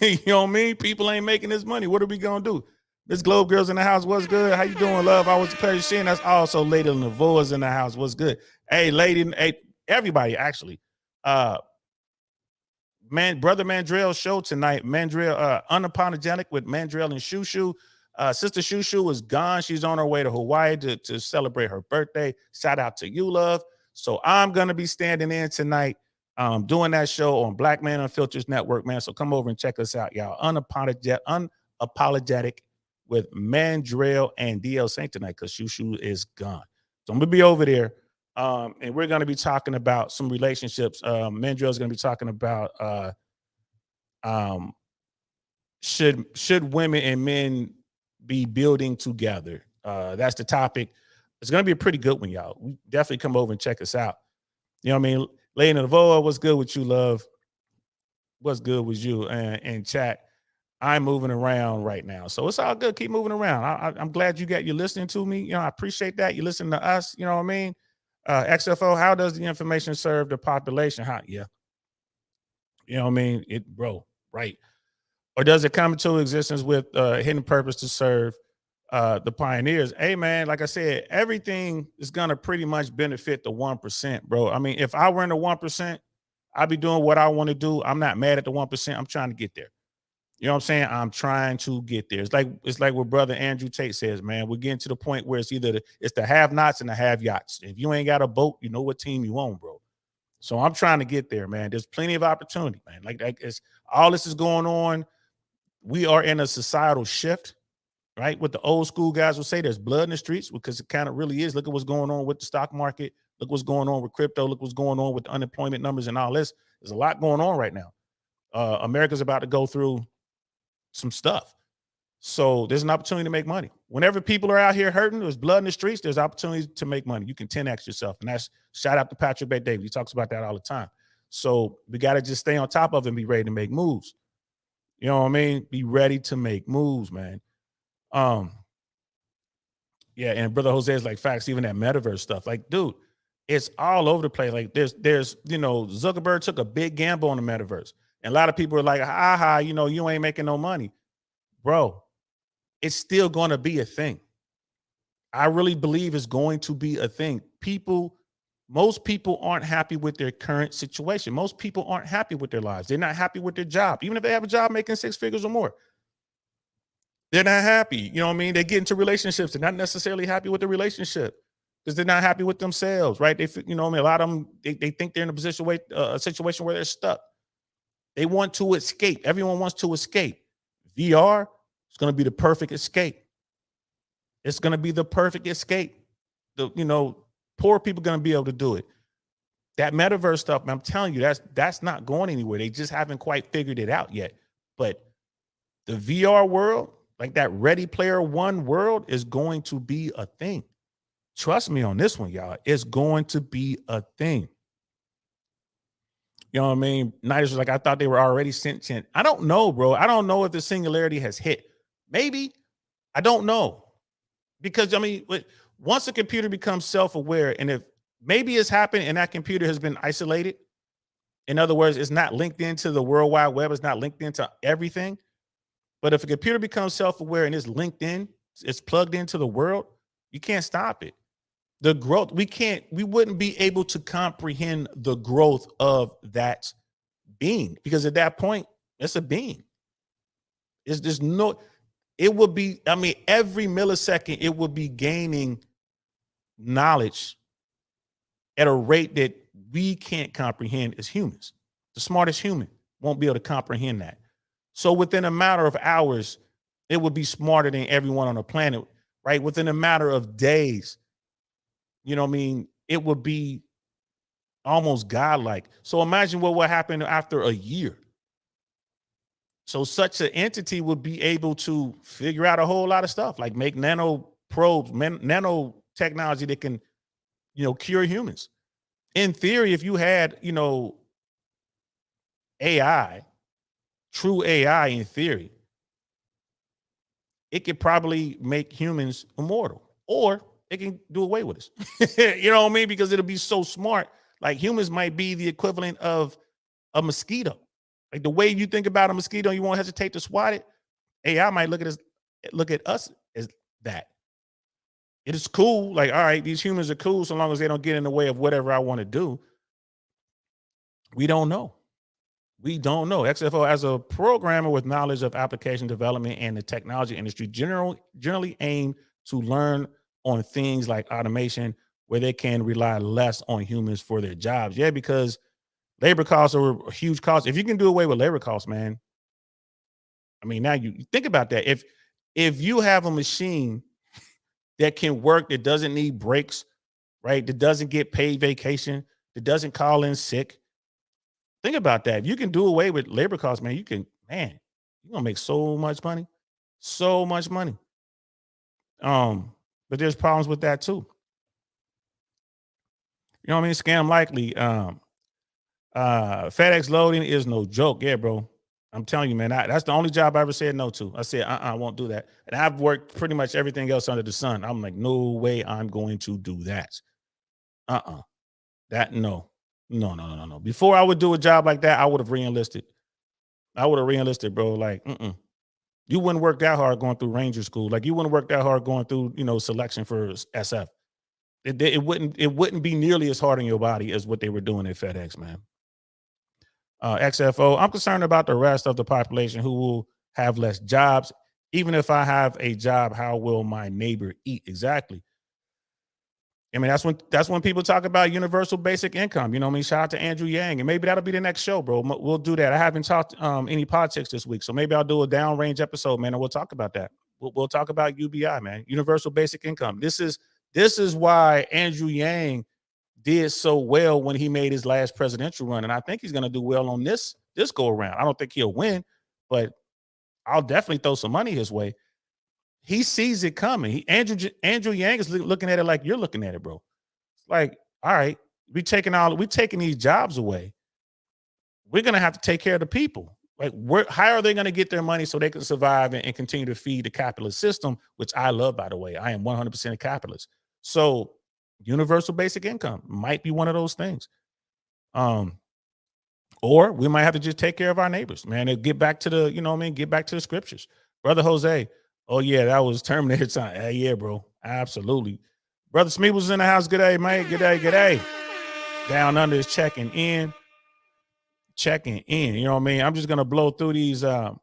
Speaker 1: You know what I mean? People ain't making this money. What are we going to do? Miss Globe Girls in the house. What's good? How you doing, love? Always a pleasure seeing us. Also, Lady Lavoe's in the house. What's good? Hey, lady, hey, everybody, actually. Brother Mandrell's show tonight. Mandrell, Unapologetic with Mandrell and Shushu. Sister Shushu is gone. She's on her way to Hawaii to celebrate her birthday. Shout out to you, love. So I'm gonna be standing in tonight, doing that show on Black Man Unfiltered Network, man. So come over and check us out, y'all. Unapologetic with Mandrell and DL Saint tonight, because Shushu is gone. So I'm gonna be over there. And we're going to be talking about some relationships. Mandrell is going to be talking about should women and men be building together. That's the topic. It's going to be a pretty good one, y'all. We definitely come over and check us out. You know what I mean? Lady Navoa, what's good with you, love? What's good with you? And chat. I'm moving around right now, so it's all good. Keep moving around. I'm glad you're listening to me. You know, I appreciate that. You listening to us. You know what I mean? XFO, how does the information serve the population? Yeah. You know what I mean? Bro, right. Or does it come into existence with hidden purpose to serve the pioneers? Hey, man, like I said, everything is going to pretty much benefit the 1%, bro. I mean, if I were in the 1%, I'd be doing what I want to do. I'm not mad at the 1%. I'm trying to get there. You know what I'm saying? I'm trying to get there. It's like what brother Andrew Tate says, man. We're getting to the point where it's either it's the have-nots and the have-yachts. If you ain't got a boat, you know what team you own, bro. So I'm trying to get there, man. There's plenty of opportunity, man. Like it's all this is going on. We are in a societal shift, right? What the old school guys will say, there's blood in the streets, because it kind of really is. Look at what's going on with the stock market. Look what's going on with crypto. Look what's going on with the unemployment numbers and all this. There's a lot going on right now. America's about to go through some stuff. So there's an opportunity to make money. Whenever people are out here hurting, there's blood in the streets, there's opportunities to make money. You can 10x yourself. And that's shout out to Patrick Bet-David. He talks about that all the time. So we got to just stay on top of it and be ready to make moves. You know what I mean? Be ready to make moves, man. Yeah, and brother Jose is like, facts, even that metaverse stuff. Like, dude, it's all over the place. Like there's Zuckerberg took a big gamble on the metaverse. And a lot of people are like, you ain't making no money. Bro, it's still going to be a thing. I really believe it's going to be a thing. Most people aren't happy with their current situation. Most people aren't happy with their lives. They're not happy with their job. Even if they have a job making 6 figures or more, they're not happy. You know what I mean? They get into relationships. They're not necessarily happy with the relationship because they're not happy with themselves, right? A lot of them, they think they're in a situation where they're stuck. They want to escape. Everyone wants to escape. VR is going to be the perfect escape. It's going to be the perfect escape. Poor people are going to be able to do it. That metaverse stuff, I'm telling you, that's not going anywhere. They just haven't quite figured it out yet. But the VR world, like that Ready Player One world, is going to be a thing. Trust me on this one, y'all. It's going to be a thing. You know what I mean? Niders was like, I thought they were already sentient. I don't know, bro. I don't know if the singularity has hit. Maybe. I don't know. Because, once a computer becomes self-aware, and if maybe it's happened and that computer has been isolated, in other words, it's not linked into the World Wide Web, it's not linked into everything. But if a computer becomes self-aware and it's linked in, it's plugged into the world, you can't stop it. The growth, we wouldn't be able to comprehend the growth of that being, because at that point, it's a being. It would be, every millisecond, it would be gaining knowledge at a rate that we can't comprehend as humans. The smartest human won't be able to comprehend that. So within a matter of hours, it would be smarter than everyone on the planet, right? Within a matter of days, it would be almost godlike. So imagine what would happen after a year. So such an entity would be able to figure out a whole lot of stuff, like make nano probes, nanotechnology that can, cure humans. In theory, if you had, AI, true AI in theory, it could probably make humans immortal, or it can do away with us. You know what I mean? Because it'll be so smart. Like humans might be the equivalent of a mosquito. Like the way you think about a mosquito, you won't hesitate to swat it. AI might look at us as that. It is cool. Like, all right, these humans are cool so long as they don't get in the way of whatever I want to do. We don't know. We don't know. XFO, as a programmer with knowledge of application development and the technology industry, generally aim to learn on things like automation where they can rely less on humans for their jobs. Yeah, because labor costs are a huge cost. If you can do away with labor costs, man, I mean, now you think about that. If you have a machine that can work, that doesn't need breaks, right? That doesn't get paid vacation, that doesn't call in sick. Think about that. If you can do away with labor costs, man, you're gonna make so much money. So much money. But there's problems with that too. You know what I mean? Scam likely. FedEx loading is no joke. Yeah, bro. I'm telling you, man, that's the only job I ever said no to. I said, I won't do that. And I've worked pretty much everything else under the sun. I'm like, no way I'm going to do that. No. Before I would do a job like that, I would have re-enlisted. Bro. Like, you wouldn't work that hard going through Ranger School. Like, you wouldn't work that hard going through, selection for SF. It wouldn't be nearly as hard on your body as what they were doing at FedEx, man. XFO, I'm concerned about the rest of the population who will have less jobs. Even if I have a job, how will my neighbor eat? Exactly. I mean, that's when people talk about universal basic income. You know what I mean? Shout out to Andrew Yang. And maybe that'll be the next show, bro. We'll do that. I haven't talked any politics this week. So maybe I'll do a downrange episode, man, and we'll talk about that. We'll talk about UBI, man. Universal basic income. This is why Andrew Yang did so well when he made his last presidential run. And I think he's going to do well on this go around. I don't think he'll win, but I'll definitely throw some money his way. He sees it coming. Andrew Yang is looking at it like you're looking at it, bro. It's like, all right, we're taking these jobs away. We're going to have to take care of the people. Like, how are they going to get their money so they can survive and continue to feed the capitalist system, which I love, by the way. I am 100% a capitalist. So universal basic income might be one of those things. Or we might have to just take care of our neighbors, man, and get back to the, get back to the scriptures. Brother Jose, oh yeah, that was Terminator time. Yeah, bro, absolutely. Brother Smee was in the house. Good day, mate. Good day. Down under is checking in. You know what I mean? I'm just gonna blow through these comments.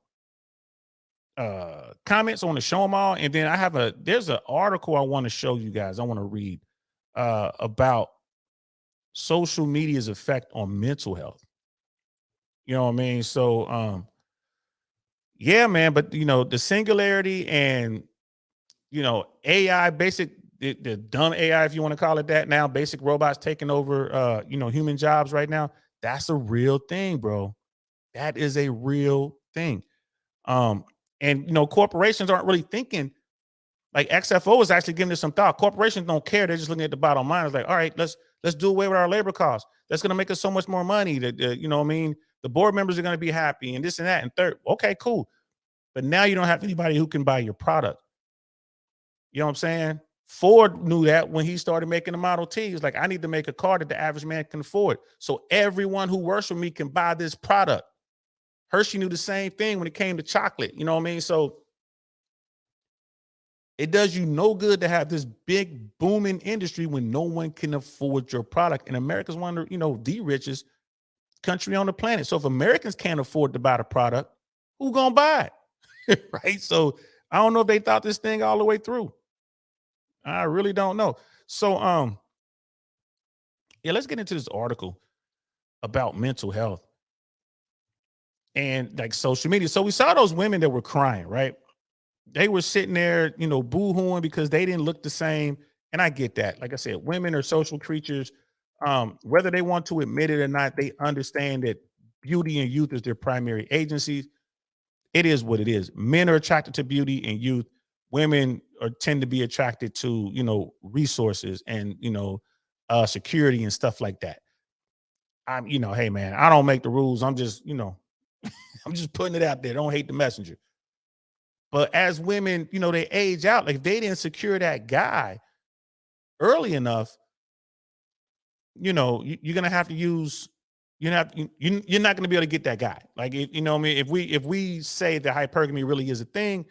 Speaker 1: I want to show them all, and then there's an article I want to show you guys. I want to read about social media's effect on mental health. You know what I mean? So yeah, man, but the singularity and AI, the dumb AI, if you want to call it that now, basic robots taking over human jobs right now. That's a real thing, bro. That is a real thing. And corporations aren't really thinking. Like, XFO is actually giving this some thought. Corporations don't care. They're just looking at the bottom line. It's like, all right, let's do away with our labor costs. That's going to make us so much more money. That you know what I mean? The board members are going to be happy, and this and that and third. Okay, cool. But now you don't have anybody who can buy your product. You know what I'm saying? Ford knew that when he started making the Model T. He's like, I need to make a car that the average man can afford, so everyone who works for me can buy this product. Hershey knew the same thing when it came to chocolate. You know what I mean? So it does you no good to have this big booming industry when no one can afford your product. And America's one of the richest country on the planet. So if Americans can't afford to buy the product, who gonna buy it? Right? So I don't know if they thought this thing all the way through. I really don't know. So yeah, let's get into this article about mental health and like social media. So we saw those women that were crying, right? They were sitting there, boo-hooing because they didn't look the same. And I get that. Like I said, women are social creatures. Whether they want to admit it or not, they understand that beauty and youth is their primary agencies. It is what it is. Men are attracted to beauty and youth. Women tend to be attracted to, resources and, security and stuff like that. Hey man, I don't make the rules. I'm just, I'm just putting it out there. Don't hate the messenger. But as women, they age out. Like, if they didn't secure that guy early enough, you're gonna have to use. You're not gonna be able to get that guy. Like, if we say that hypergamy really is a thing,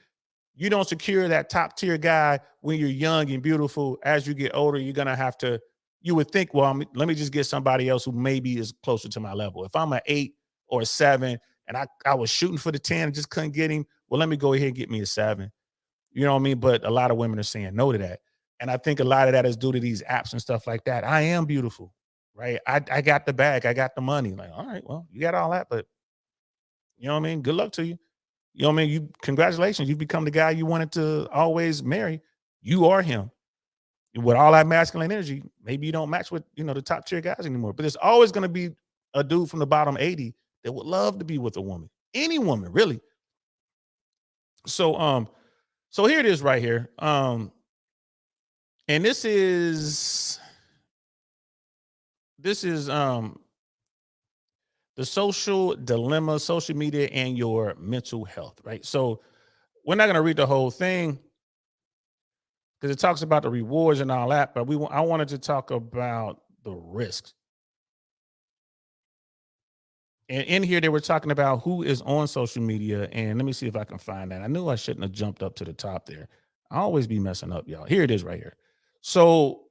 Speaker 1: you don't secure that top tier guy when you're young and beautiful. As you get older, you're gonna have to. You would think, well, let me just get somebody else who maybe is closer to my level. If I'm an 8 or a 7, and I was shooting for the 10 and just couldn't get him. Well, let me go ahead and get me a 7. You know what I mean? But a lot of women are saying no to that. And I think a lot of that is due to these apps and stuff like that. I am beautiful, right? I got the bag, I got the money. Like, all right, well, you got all that, but you know what I mean? Good luck to you. You know what I mean? You congratulations, you've become the guy you wanted to always marry. You are him. With all that masculine energy, maybe you don't match with the top tier guys anymore. But there's always going to be a dude from the bottom 80 that would love to be with a woman, any woman, really. So so here it is right here. And this is the social dilemma, social media, and your mental health, right? So we're not going to read the whole thing because it talks about the rewards and all that, but I wanted to talk about the risks. And in here, they were talking about who is on social media. And let me see if I can find that. I knew I shouldn't have jumped up to the top there. I always be messing up, y'all. Here it is right here. So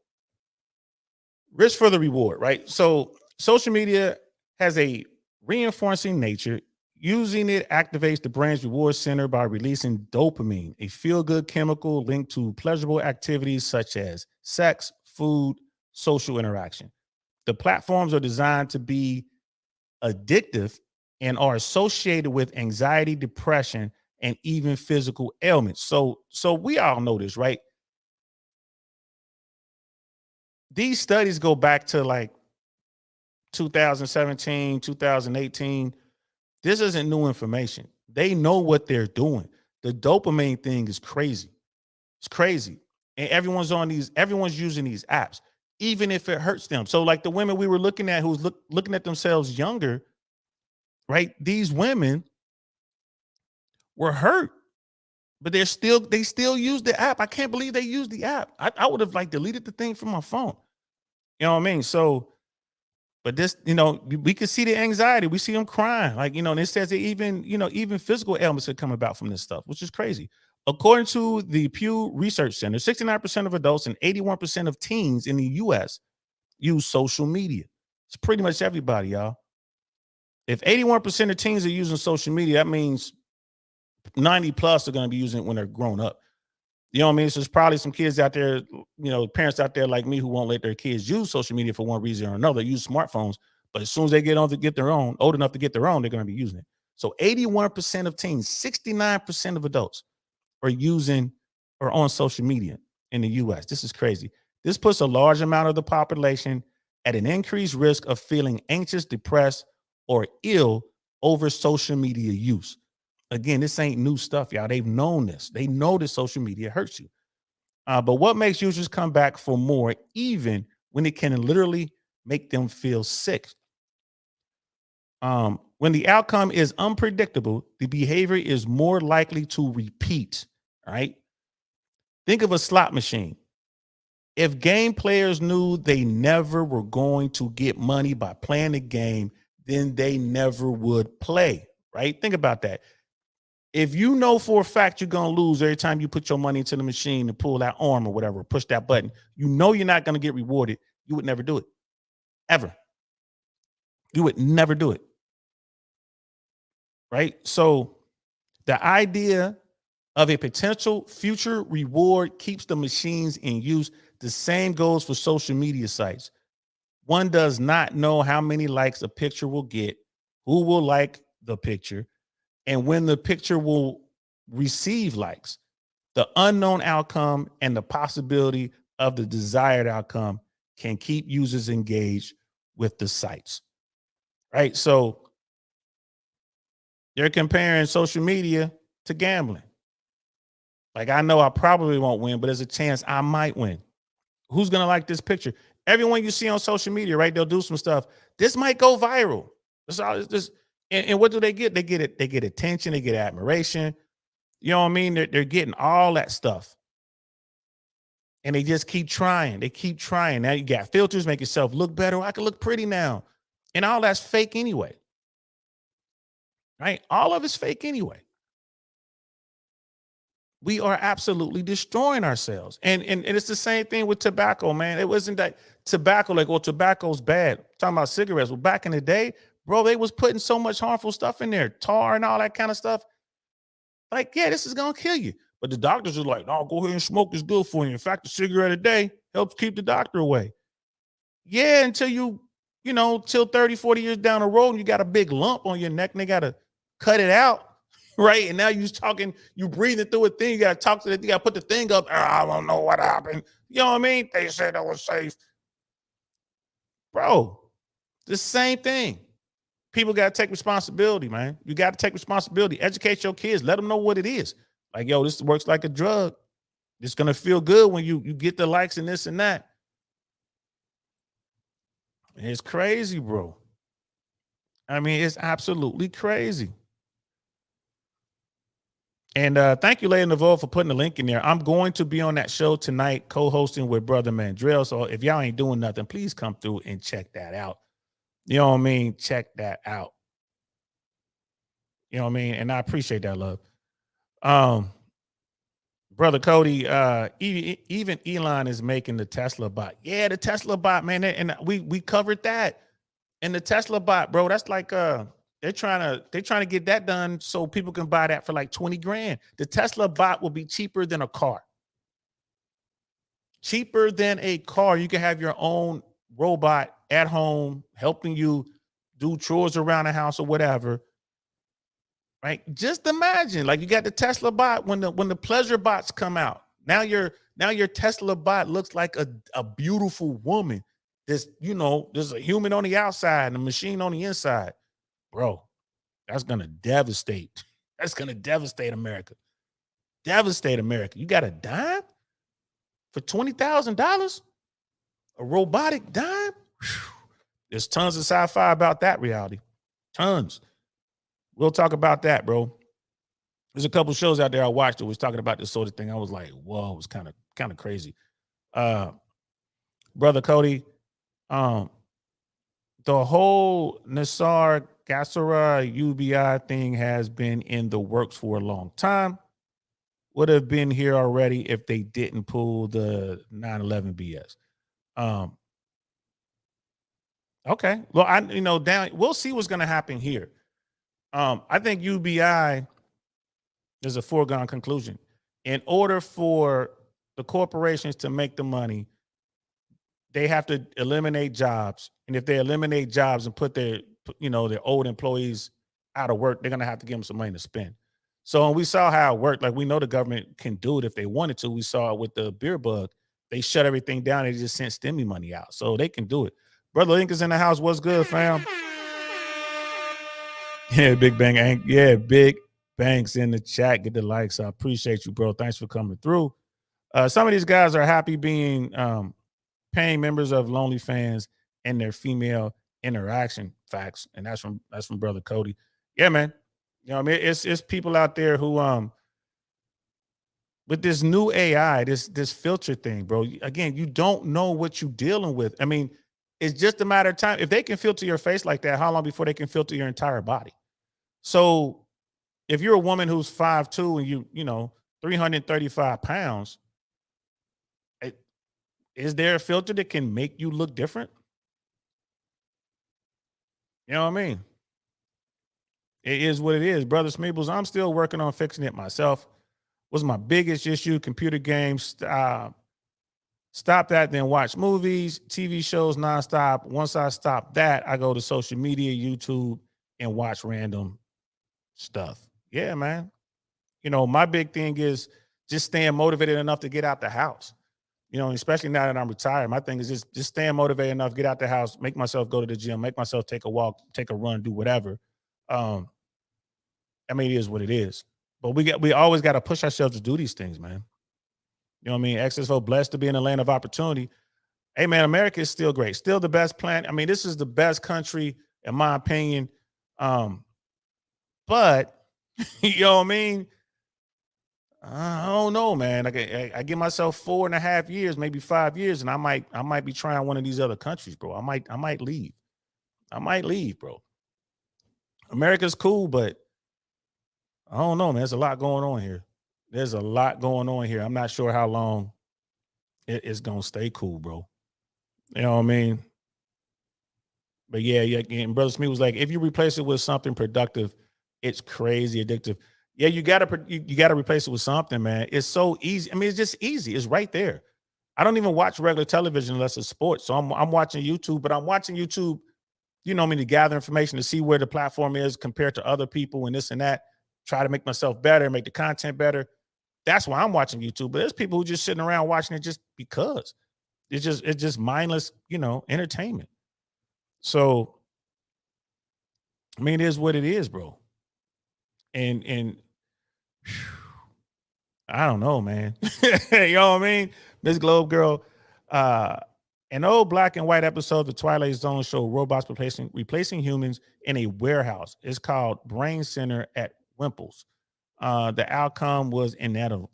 Speaker 1: risk for the reward, right? So social media has a reinforcing nature. Using it activates the brain's reward center by releasing dopamine, a feel-good chemical linked to pleasurable activities such as sex, food, social interaction. The platforms are designed to be addictive and are associated with anxiety, depression, and even physical ailments. So we all know this, right? These studies go back to like 2017, 2018. This isn't new information. They know what they're doing. The dopamine thing is crazy. It's crazy. And everyone's using these apps, even if it hurts them. So like the women we were looking at who's looking at themselves younger, right? These women were hurt, but they still use the app. I can't believe they use the app. I would have like deleted the thing from my phone. You know what I mean? So, but this, we can see the anxiety. We see them crying. Like, and it says that even physical ailments are coming about from this stuff, which is crazy. According to the Pew Research Center, 69% of adults and 81% of teens in the US use social media. It's pretty much everybody, y'all. If 81% of teens are using social media, that means 90 plus are going to be using it when they're grown up. You know what I mean? So there's probably some kids out there, parents out there like me who won't let their kids use social media for one reason or another, use smartphones. But as soon as they get old enough to get their own, they're going to be using it. So 81% of teens, 69% of adults are on social media in the US. This is crazy. This puts a large amount of the population at an increased risk of feeling anxious, depressed, or ill over social media use. Again, this ain't new stuff, y'all. They've known this. They know that social media hurts you. But what makes users come back for more, even when it can literally make them feel sick? When the outcome is unpredictable, the behavior is more likely to repeat, right? Think of a slot machine. If game players knew they never were going to get money by playing the game, then they never would play, right? Think about that. If you know for a fact you're going to lose every time you put your money into the machine to pull that arm or whatever, push that button, you're not going to get rewarded. You would never do it. Ever. You would never do it. Right? So the idea of a potential future reward keeps the machines in use. The same goes for social media sites. One does not know how many likes a picture will get, who will like the picture, and when the picture will receive likes. The unknown outcome and the possibility of the desired outcome can keep users engaged with the sites, right? So they're comparing social media to gambling. Like, I know I probably won't win, but there's a chance I might win. Who's going to like this picture? Everyone you see on social media, right? They'll do some stuff. This might go viral. That's all. And what do they get? They get attention. They get admiration. You know what I mean? They're getting all that stuff. And they just keep trying. They keep trying. Now you got filters, make yourself look better. I can look pretty now. And all that's fake anyway. Right? All of it's fake anyway. We are absolutely destroying ourselves. And it's the same thing with tobacco, man. It wasn't that tobacco, like, well, tobacco's bad. I'm talking about cigarettes. Well, back in the day, bro, they was putting so much harmful stuff in there, tar and all that kind of stuff. Like, yeah, this is gonna kill you. But the doctors are like, no, go ahead and smoke. It's good for you. In fact, a cigarette a day helps keep the doctor away. Yeah, until till 30, 40 years down the road, and you got a big lump on your neck and they gotta cut it out. Right. And now you breathing through a thing. You gotta talk to you gotta put the thing up. I don't know what happened. You know what I mean? They said it was safe. Bro, the same thing. People got to take responsibility, man. You got to take responsibility. Educate your kids. Let them know what it is. Like, yo, this works like a drug. It's going to feel good when you get the likes and this and that. It's crazy, bro. I mean, it's absolutely crazy. And thank you, Lady Navarro, for putting the link in there. I'm going to be on that show tonight, co-hosting with Brother Mandrell. So if y'all ain't doing nothing, please come through and check that out. You know what I mean? Check that out. You know what I mean? And I appreciate that, love. Brother Cody, even Elon is making the Tesla bot. Yeah, the Tesla bot, man. And we covered that. And the Tesla bot, bro, that's like they're trying to get that done so people can buy that for like 20 grand. The Tesla bot will be cheaper than a car. Cheaper than a car. You can have your own robot at home helping you do chores around the house or whatever. Right? Just imagine, like, you got the Tesla bot when the pleasure bots come out. Now your Tesla bot looks like a beautiful woman. There's a human on the outside and a machine on the inside. Bro, that's gonna devastate. That's gonna devastate America. Devastate America. You got a dime for $20,000? A robotic dime? Whew. There's tons of sci-fi about that reality. Tons. We'll talk about that, bro. There's a couple shows out there I watched that was talking about this sort of thing. I was like, whoa, it was kind of crazy. Brother Cody, the whole Nisar Gassara UBI thing has been in the works for a long time. Would have been here already if they didn't pull the 9/11 BS. Okay. Well, we'll see what's going to happen here. I think UBI is a foregone conclusion. In order for the corporations to make the money, they have to eliminate jobs. And if they eliminate jobs and put their old employees out of work, they're going to have to give them some money to spend. So we saw how it worked. Like, we know the government can do it if they wanted to. We saw it with the beer bug. They shut everything down. They just sent stimmy money out. So they can do it. Brother Lincoln's in the house. What's good, fam? Yeah, Big Bang. Yeah, Big Bang's in the chat. Get the likes. I appreciate you, bro. Thanks for coming through. Some of these guys are happy being paying members of Lonely Fans and their female interaction facts. And that's from Brother Cody. Yeah, man. I mean, it's people out there who with this new AI, this filter thing, bro. Again, you don't know what you're dealing with. I mean, it's just a matter of time. If they can filter your face like that, how long before they can filter your entire body? So if you're a woman who's 5'2" and you 335 pounds, is there a filter that can make you look different? You know what I mean? It is what it is. Brother Smeebles, I'm still working on fixing it myself. Was my biggest issue. Computer games. Stop that, then watch movies, TV shows nonstop. Once I stop that, I go to social media, YouTube, and watch random stuff. Yeah, man. My big thing is just staying motivated enough to get out the house. Especially now that I'm retired, my thing is just staying motivated enough, get out the house, make myself go to the gym, make myself take a walk, take a run, do whatever. I mean, it is what it is. But we always got to push ourselves to do these things, man. You know what I mean? XSO, blessed to be in a land of opportunity. Hey, man, America is still great. Still the best planet. I mean, this is the best country, in my opinion. But, you know what I mean? I don't know, man. I give myself 4.5 years, maybe 5 years, and I might be trying one of these other countries, bro. I might leave. I might leave, bro. America's cool, but I don't know, man. There's a lot going on here. There's a lot going on here. I'm not sure how long it's going to stay cool, bro. You know what I mean? But yeah, and Brother Smith was like, if you replace it with something productive, it's crazy addictive. Yeah, you gotta replace it with something, man. It's so easy. I mean, it's just easy. It's right there. I don't even watch regular television unless it's sports. So I'm watching YouTube, but I'm watching YouTube, to gather information to see where the platform is compared to other people and this and that. Try to make myself better, make the content better. That's why I'm watching YouTube. But there's people who just sitting around watching it just because it's just mindless, entertainment. So I mean, it is what it is, bro. And I don't know, man. You know what I mean? Miss Globe Girl. An old black and white episode of the Twilight Zone show robots replacing humans in a warehouse. It's called Brain Center at Wimples. The outcome was inevitable.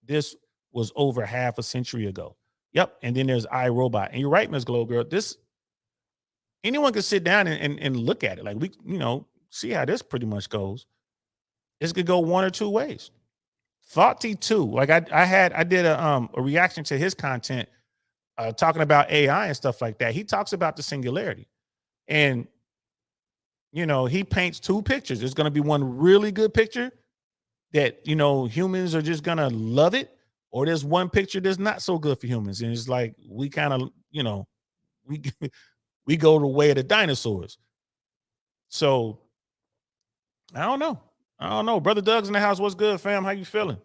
Speaker 1: This was over half a century ago. Yep. And then there's iRobot. And you're right, Miss Globe Girl. Anyone can sit down and look at it. Like see how this pretty much goes. This could go one or two ways. Thoughty too. Like I did a reaction to his content talking about AI and stuff like that. He talks about the singularity. And he paints two pictures. There's going to be one really good picture that humans are just going to love it, or there's one picture that's not so good for humans. And it's like we kind of, we go the way of the dinosaurs. So I don't know. Brother Doug's in the house. What's good, fam? How you feeling?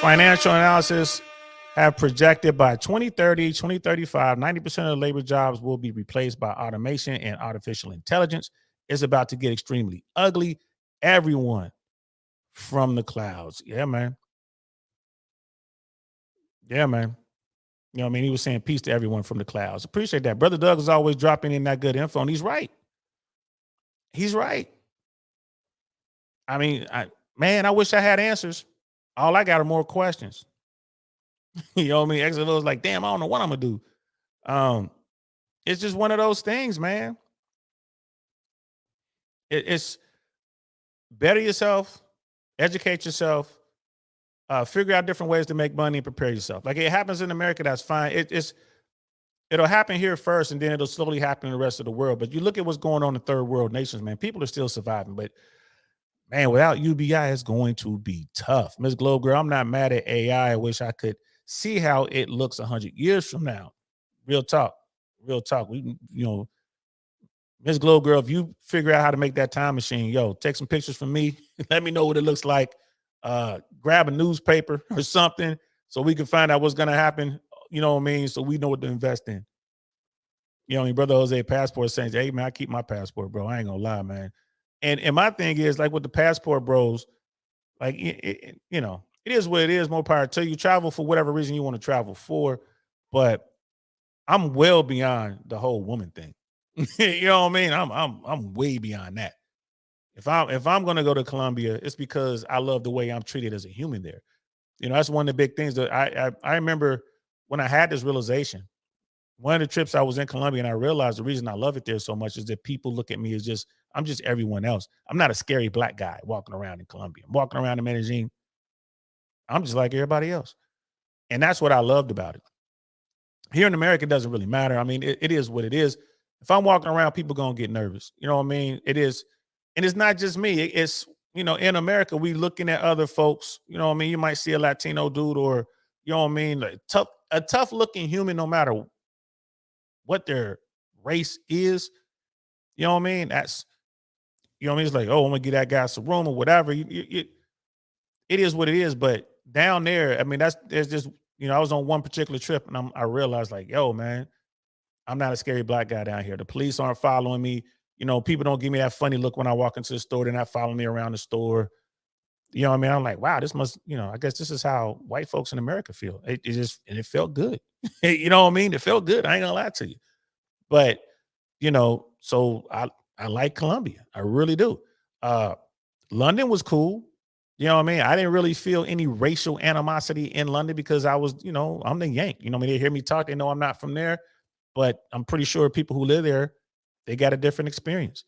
Speaker 1: Financial analysis have projected by 2030, 2035, 90% of the labor jobs will be replaced by automation and artificial intelligence. It's about to get extremely ugly. Everyone from the clouds. Yeah, man. Yeah, man. He was saying peace to everyone from the clouds. Appreciate that. Brother Doug is always dropping in that good info, and he's right. He's right. I mean, I wish I had answers. All I got are more questions. You know what I mean? Exit was like, damn, I don't know what I'm gonna do. It's just one of those things, man. It's better yourself, educate yourself, figure out different ways to make money and prepare yourself. Like it happens in America, that's fine. It'll happen here first, and then it'll slowly happen in the rest of the world. But you look at what's going on in third world nations, man. People are still surviving, but man, without UBI, it's going to be tough. Miss Globe Girl, I'm not mad at AI. I wish I could see how it looks 100 years from now. Real talk. We, Miss Globe Girl, if you figure out how to make that time machine, take some pictures from me. Let me know what it looks like. Grab a newspaper or something so we can find out what's going to happen. You know what I mean? So we know what to invest in. Brother Jose Passport saying, hey, man, I keep my passport, bro. I ain't going to lie, man. And my thing is, like with the passport bros, like, it is what it is. More power to you. Travel for whatever reason you want to travel for. But I'm well beyond the whole woman thing. You know what I mean? I'm way beyond that. If I'm going to go to Colombia, it's because I love the way I'm treated as a human there. That's one of the big things that I remember when I had this realization. One of the trips I was in Colombia, and I realized the reason I love it there so much is that people look at me as I'm just everyone else. I'm not a scary black guy walking around in Colombia. I'm walking around in Medellin. I'm just like everybody else. And that's what I loved about it. Here in America, it doesn't really matter. I mean, it is what it is. If I'm walking around, people going to get nervous. You know what I mean? It is. And it's not just me. It's, in America, we looking at other folks. You know what I mean? You might see a Latino dude or, you know what I mean? Like a tough looking human, no matter what their race is. You know what I mean? That's, it's like, oh, I'm gonna get that guy some room or whatever. It is what it is. But down there, I mean, there's just, I was on one particular trip and I realized like, yo, man, I'm not a scary black guy down here. The police aren't following me. People don't give me that funny look when I walk into the store. They're not following me around the store. You know what I mean? I'm like, wow, this must, I guess this is how white folks in America feel. It felt good. You know what I mean? It felt good. I ain't gonna lie to you. But, so I like Colombia. I really do. London was cool. You know what I mean? I didn't really feel any racial animosity in London because I was, I'm the Yank. They hear me talk. They know I'm not from there. But I'm pretty sure people who live there, they got a different experience.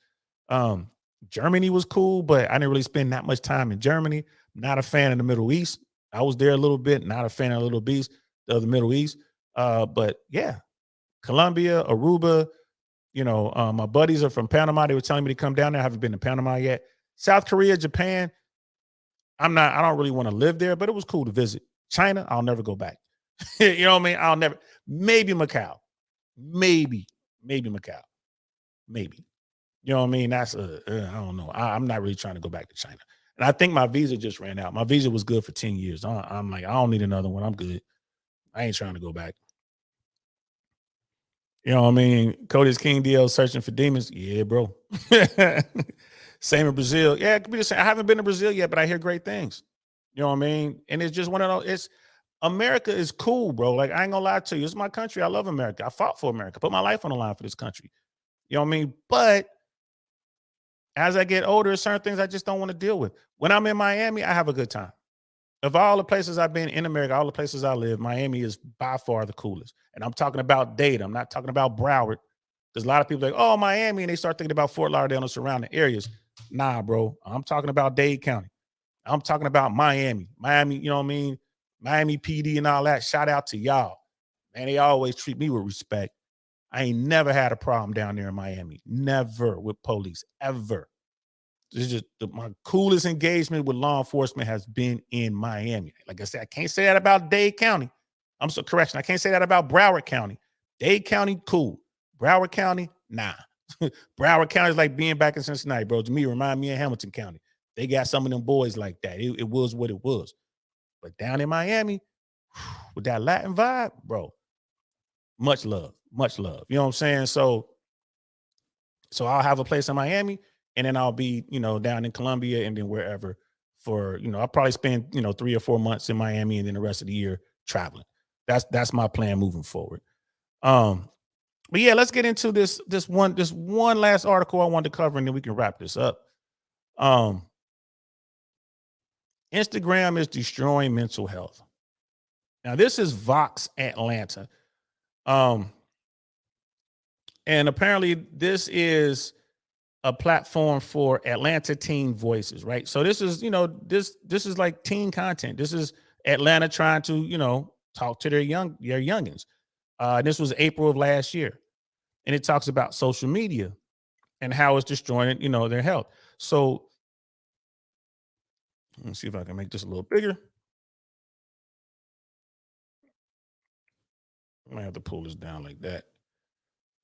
Speaker 1: Germany was cool, but I didn't really spend that much time in Germany. Not a fan of the Middle East. I was there a little bit. Not a fan of the Middle East. But yeah, Colombia, Aruba, my buddies are from Panama. They were telling me to come down there. I haven't been to Panama yet. South Korea, Japan. I don't really want to live there, but it was cool to visit. China, I'll never go back. You know what I mean? I'll never, maybe Macau. Maybe Macau. Maybe. You know what I mean? That's I don't know. I'm not really trying to go back to China. And I think my visa just ran out. My visa was good for 10 years. I'm like, I don't need another one. I'm good. I ain't trying to go back. You know what I mean? Cody's King DL searching for demons. Yeah, bro. Same in Brazil. Yeah, it could be the same. I haven't been to Brazil yet, but I hear great things. You know what I mean? And it's just one of those, America is cool, bro. Like, I ain't gonna lie to you. It's my country. I love America. I fought for America, put my life on the line for this country. You know what I mean? But as I get older, certain things I just don't want to deal with. When I'm in Miami, I have a good time. Of all the places I've been in America, all the places I live, Miami is by far the coolest. And I'm talking about Dade. I'm not talking about Broward. Because a lot of people are like, oh, Miami, and they start thinking about Fort Lauderdale and surrounding areas. Nah, bro. I'm talking about Dade County. I'm talking about Miami. Miami, you know what I mean? Miami PD and all that. Shout out to y'all. Man, they always treat me with respect. I ain't never had a problem down there in Miami. Never with police, ever. This is just my coolest engagement with law enforcement has been in Miami. Like I said, I can't say that about Dade County. I can't say that about Broward County. Dade County, cool. Broward County, nah. Broward County is like being back in Cincinnati, bro. To me, remind me of Hamilton County. They got some of them boys like that. It was what it was. But down in Miami, with that Latin vibe, bro, much love. You know what I'm saying? So I'll have a place in Miami, and then I'll be, down in Colombia and then wherever for, I'll probably spend, 3 or 4 months in Miami and then the rest of the year traveling. That's my plan moving forward. But yeah, let's get into this one last article I wanted to cover, and then we can wrap this up. Instagram is destroying mental health. Now, this is Vox Atlanta. And apparently this is a platform for Atlanta teen voices, right? So this is, this is like teen content. This is Atlanta trying to, talk to their youngins. This was April of last year. And it talks about social media and how it's destroying, their health. So let me see if I can make this a little bigger. I might have to pull this down like that.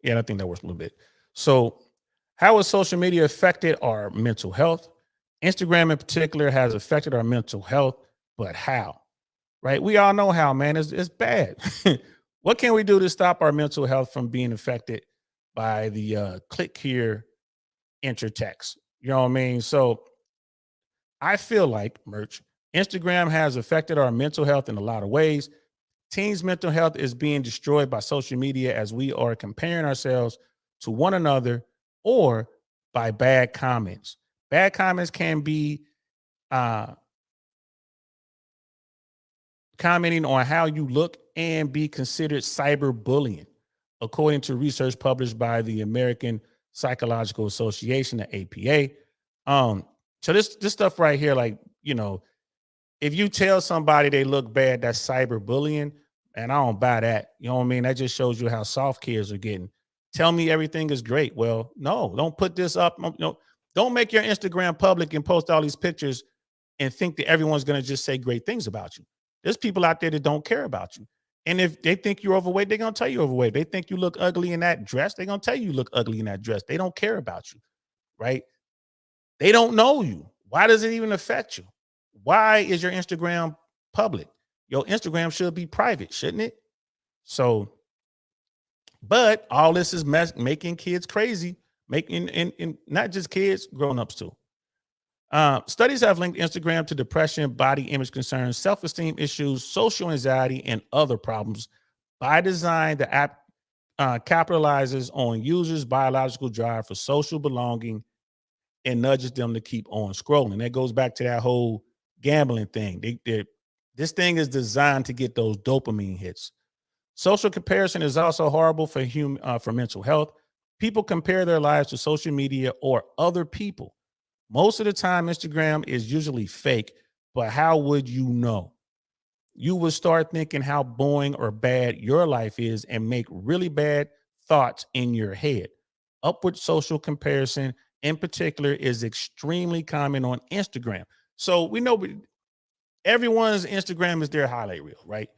Speaker 1: Yeah, I think that works a little bit. So how has social media affected our mental health? Instagram in particular has affected our mental health, but how? Right? We all know how, man. It's bad. What can we do to stop our mental health from being affected by the click here, enter text? You know what I mean? So I feel like, Merch, Instagram has affected our mental health in a lot of ways. Teens' mental health is being destroyed by social media as we are comparing ourselves to one another or by bad comments. Bad comments can be commenting on how you look and be considered cyberbullying, according to research published by the American Psychological Association, the APA. So this stuff right here, like, if you tell somebody they look bad, that's cyberbullying, and I don't buy that. You know what I mean? That just shows you how soft kids are getting. Tell me everything is great. Well, no, don't put this up. No, don't make your Instagram public and post all these pictures and think that everyone's going to just say great things about you. There's people out there that don't care about you. And if they think you're overweight, they're going to tell you overweight. They think you look ugly in that dress, they're going to tell you look ugly in that dress. They don't care about you, right? They don't know you. Why does it even affect you? Why is your Instagram public? Your Instagram should be private, shouldn't it? So, but all this is making kids crazy, making and not just kids, grown-ups too. Studies have linked Instagram to depression, body image concerns, self-esteem issues, social anxiety, and other problems. By design, the app capitalizes on users' biological drive for social belonging and nudges them to keep on scrolling. That goes back to that whole gambling thing. This thing is designed to get those dopamine hits. Social comparison is also horrible for mental health. People compare their lives to social media or other people. Most of the time, Instagram is usually fake, but how would you know? you will start thinking how boring or bad your life is and make really bad thoughts in your head. Upward social comparison, in particular, is extremely common on Instagram. So we know everyone's Instagram is their highlight reel, right?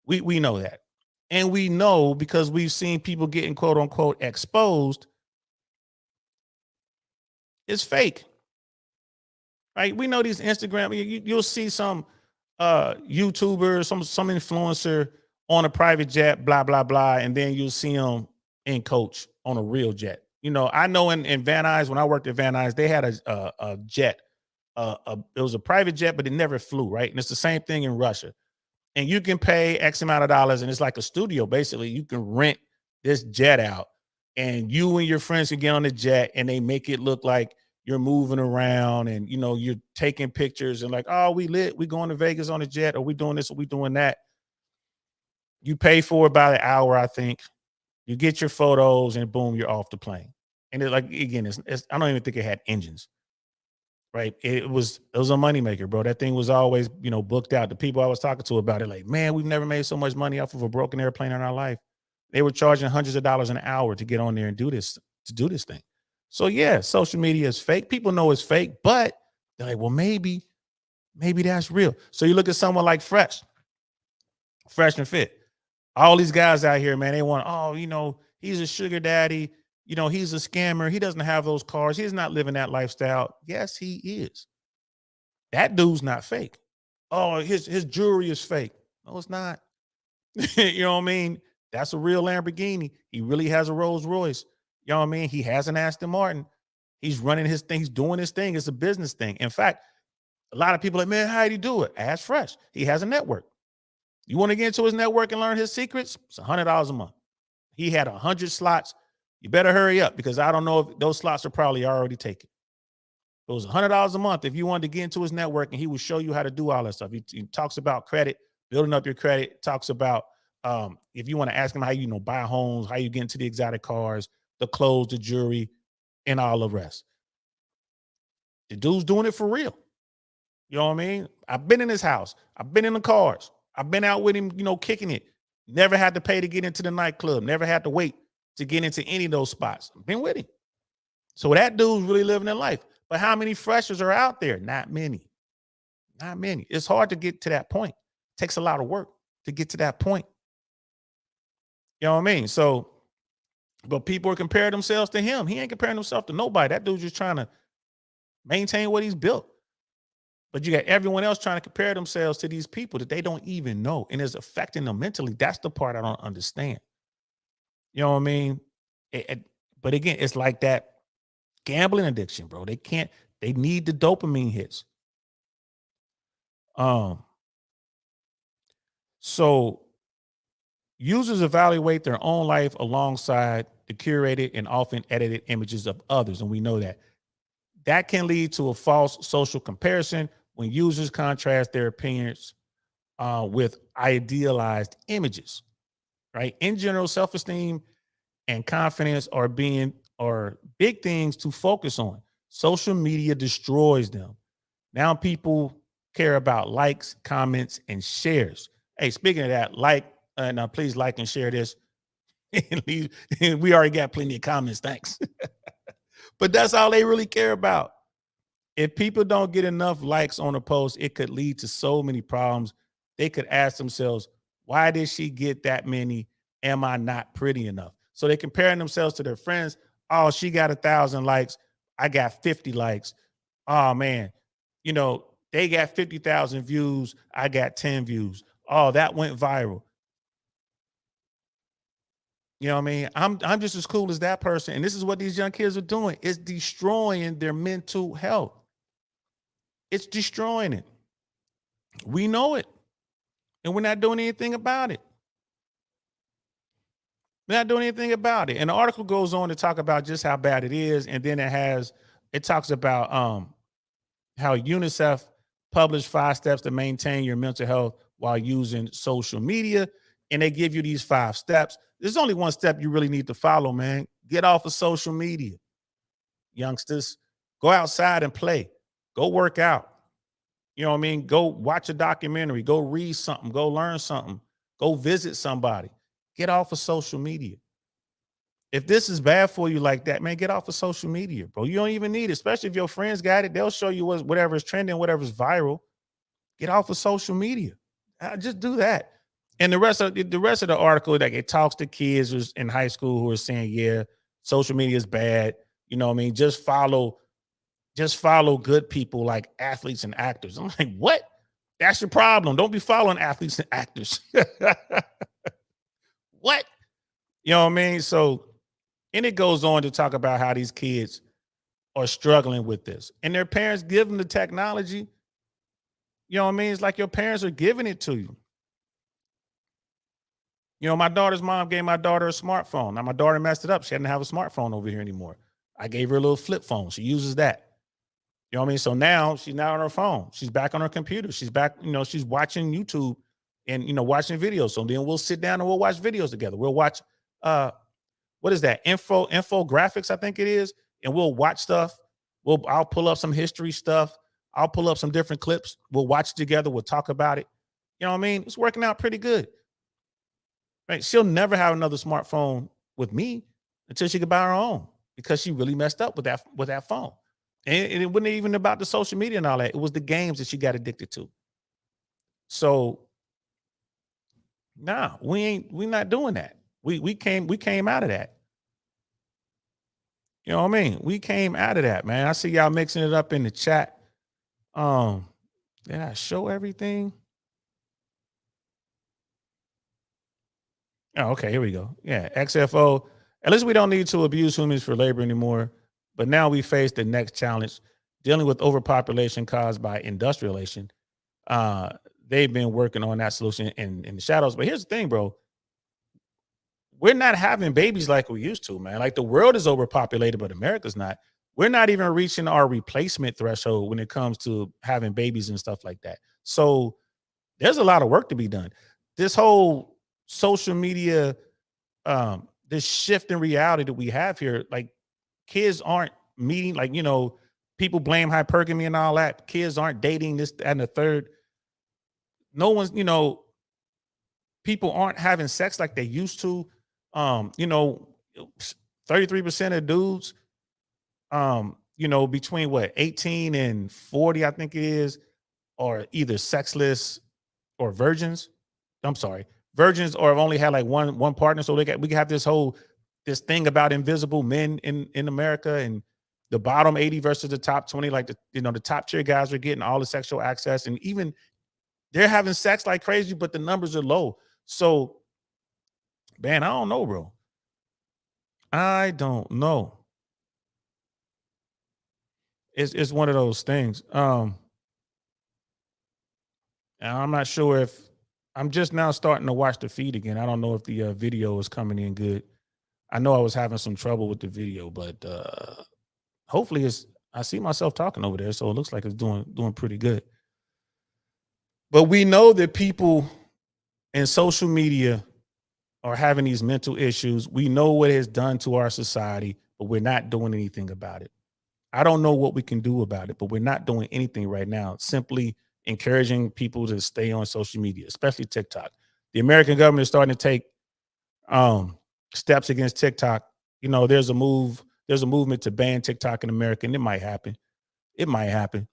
Speaker 1: We know that. And we know because we've seen people getting quote unquote exposed, it's fake. Right? We know these Instagram, you'll see some YouTuber, some influencer on a private jet, blah, blah, blah. And then you'll see them in coach on a real jet. You know, I know in Van Nuys, when I worked at Van Nuys, they had a jet. It was a private jet, but it never flew, right? And it's the same thing in Russia. And you can pay X amount of dollars, and it's like a studio. Basically, you can rent this jet out, and you and your friends can get on the jet, and they make it look like you're moving around, and you know you're taking pictures, and like, oh, we going to Vegas on a jet, or we doing this, or we doing that. You pay for about an hour, I think. You get your photos, and boom, you're off the plane. And it, like again, it's I don't even think it had engines. Right. It was a moneymaker, bro. That thing was always, booked out. The people I was talking to about it, like, man, we've never made so much money off of a broken airplane in our life. They were charging hundreds of dollars an hour to get on there and do this thing. So yeah, social media is fake. People know it's fake, but they're like, well, maybe that's real. So you look at someone like Fresh and Fit. All these guys out here, man, they want, he's a sugar daddy. He's a scammer. He doesn't have those cars. He's not living that lifestyle. Yes, he is. That dude's not fake. Oh, his jewelry is fake. No, it's not. You know what I mean? That's a real Lamborghini. He really has a Rolls Royce. You know what I mean? He has an Aston Martin. He's running his thing. He's doing his thing. It's a business thing. In fact, a lot of people are like, man, how did he do it? Ask Fresh. He has a network. You want to get into his network and learn his secrets? It's $100 a month. He had 100 slots. You better hurry up because I don't know if those slots are probably already taken. It was $100 a month if you wanted to get into his network, and he will show you how to do all that stuff. He talks about credit, building up your credit. Talks about if you want to ask him how you buy homes, how you get into the exotic cars, the clothes, the jewelry, and all the rest. The dude's doing it for real. You know what I mean? I've been in his house. I've been in the cars. I've been out with him, kicking it. Never had to pay to get into the nightclub. Never had to wait to get into any of those spots. I've been with him. So that dude's really living in life. But how many freshers are out there? Not many. Not many. It's hard to get to that point. It takes a lot of work to get to that point. You know what I mean? So, but people are comparing themselves to him. He ain't comparing himself to nobody. That dude's just trying to maintain what he's built. But you got everyone else trying to compare themselves to these people that they don't even know, and it's affecting them mentally. That's the part I don't understand. You know what I mean? But again, it's like that gambling addiction, bro. They need the dopamine hits. So users evaluate their own life alongside the curated and often edited images of others. And we know that can lead to a false social comparison when users contrast their appearance with idealized images. Right? In general, self-esteem and confidence are big things to focus on. Social media destroys them. Now people care about likes, comments, and shares. Hey, speaking of that, now please like and share this. We already got plenty of comments, thanks. But that's all they really care about. If people don't get enough likes on a post, it could lead to so many problems. They could ask themselves, why did she get that many? Am I not pretty enough? So they're comparing themselves to their friends. Oh, she got 1,000 likes. I got 50 likes. Oh, man. They got 50,000 views. I got 10 views. Oh, that went viral. You know what I mean? I'm just as cool as that person. And this is what these young kids are doing. It's destroying their mental health. It's destroying it. We know it. And we're not doing anything about it. We're not doing anything about it. And the article goes on to talk about just how bad it is. And then it talks about how UNICEF published 5 steps to maintain your mental health while using social media. And they give you these 5 steps. There's only one step you really need to follow, man. Get off of social media. Youngsters, go outside and play. Go work out. You know what I mean? Go watch a documentary, go read something, go learn something, go visit somebody. Get off of social media. If this is bad for you like that, man, get off of social media, bro. You don't even need it, especially if your friends got it. They'll show you whatever is trending, whatever's viral. Get off of social media. Just do that. And the rest of the article, like, it talks to kids who's in high school who are saying, yeah, social media is bad. You know what I mean? Just follow good people like athletes and actors. I'm like, what? That's your problem. Don't be following athletes and actors. What? You know what I mean? So, and it goes on to talk about how these kids are struggling with this. And their parents give them the technology. You know what I mean? It's like your parents are giving it to you. You know, my daughter's mom gave my daughter a smartphone. Now my daughter messed it up. She didn't have a smartphone over here anymore. I gave her a little flip phone. She uses that. You know what I mean? So now she's not on her phone. She's back on her computer. She's back, you know, she's watching YouTube and, you know, watching videos. So then we'll sit down and we'll watch videos together. We'll watch, what is that? Infographics, I think it is. And we'll watch stuff. I'll pull up some history stuff. I'll pull up some different clips. We'll watch it together. We'll talk about it. You know what I mean? It's working out pretty good. Right? She'll never have another smartphone with me until she can buy her own, because she really messed up with that phone. And it wasn't even about the social media and all that. It was the games that she got addicted to. So, nah, we're not doing that. We came out of that. You know what I mean? We came out of that, man. I see y'all mixing it up in the chat. Did I show everything? Oh, okay, here we go. Yeah, XFO. At least we don't need to abuse humans for labor anymore. But now we face the next challenge, dealing with overpopulation caused by industrialization. They've been working on that solution in the shadows. But here's the thing, bro. We're not having babies like we used to, man. Like, the world is overpopulated, but America's not. We're not even reaching our replacement threshold when it comes to having babies and stuff like that. So there's a lot of work to be done. This whole social media, this shift in reality that we have here, like, kids aren't meeting, like, you know, people blame hypergamy and all that. Kids aren't dating this, that, and the third. No one's, you know, people aren't having sex like they used to. You know, 33% of dudes, you know, between what, 18 and 40, I think it is, are either sexless or virgins. I'm sorry, virgins, or have only had like one partner. So we can have this thing about invisible men in America, and the bottom 80 versus the top 20. Like, the top tier guys are getting all the sexual access, and even they're having sex like crazy, but the numbers are low. So, man, I don't know, bro. I don't know. It's one of those things. And I'm not sure if I'm just now starting to watch the feed again. I don't know if the video is coming in good. I know I was having some trouble with the video, but hopefully I see myself talking over there, so it looks like it's doing pretty good. But we know that people in social media are having these mental issues. We know what it has done to our society, but we're not doing anything about it. I don't know what we can do about it, but we're not doing anything right now. Simply encouraging people to stay on social media, especially TikTok. The American government is starting to take steps against TikTok. You know, there's a movement to ban TikTok in America, and it might happen. It might happen,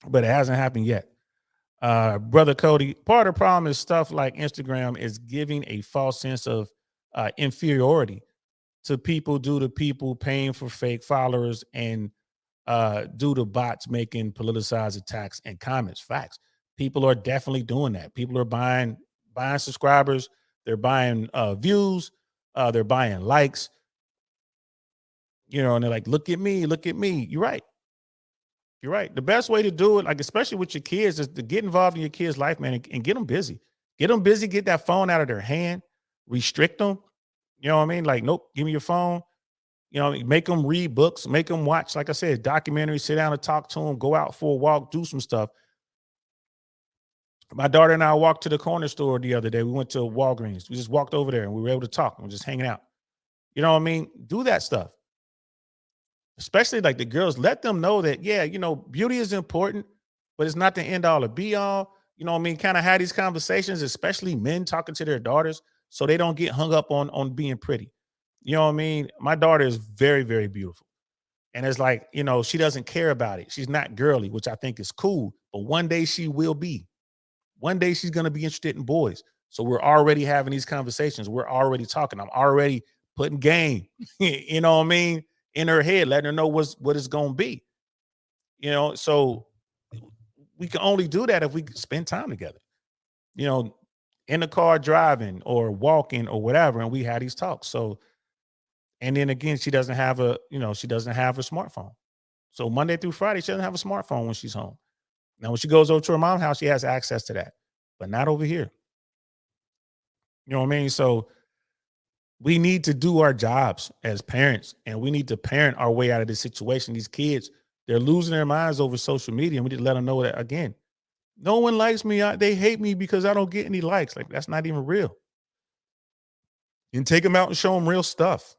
Speaker 1: but it hasn't happened yet. Brother Cody, part of the problem is stuff like Instagram is giving a false sense of inferiority to people due to people paying for fake followers and due to bots making politicized attacks and comments. Facts. People are definitely doing that. People are buying subscribers. They're buying views. They're buying likes. You know, and they're like, look at me, look at me. You're right. You're right. The best way to do it, like, especially with your kids, is to get involved in your kids' life, man, and get them busy. Get them busy, get that phone out of their hand, restrict them. You know what I mean? Like, nope, give me your phone. You know, make them read books, make them watch, like I said, documentaries, sit down and talk to them, go out for a walk, do some stuff. My daughter and I walked to the corner store the other day. We went to Walgreens. We just walked over there and we were able to talk. And we're just hanging out. You know what I mean? Do that stuff. Especially like the girls, let them know that, yeah, you know, beauty is important, but it's not the end all or be all. You know what I mean? Kind of have these conversations, especially men talking to their daughters, so they don't get hung up on being pretty. You know what I mean? My daughter is very, very beautiful. And it's like, you know, she doesn't care about it. She's not girly, which I think is cool. But one day she will be. One day she's going to be interested in boys. So we're already having these conversations. We're already talking. I'm already putting game, you know what I mean, in her head, letting her know what it's going to be. You know, so we can only do that if we spend time together, you know, in the car driving or walking or whatever. And we had these talks. So, and then again, she doesn't have a smartphone. So Monday through Friday, she doesn't have a smartphone when she's home. Now, when she goes over to her mom's house, she has access to that, but not over here. You know what I mean? So we need to do our jobs as parents, and we need to parent our way out of this situation. These kids, they're losing their minds over social media, and we need to let them know that, again, no one likes me. They hate me because I don't get any likes. Like, that's not even real. And take them out and show them real stuff.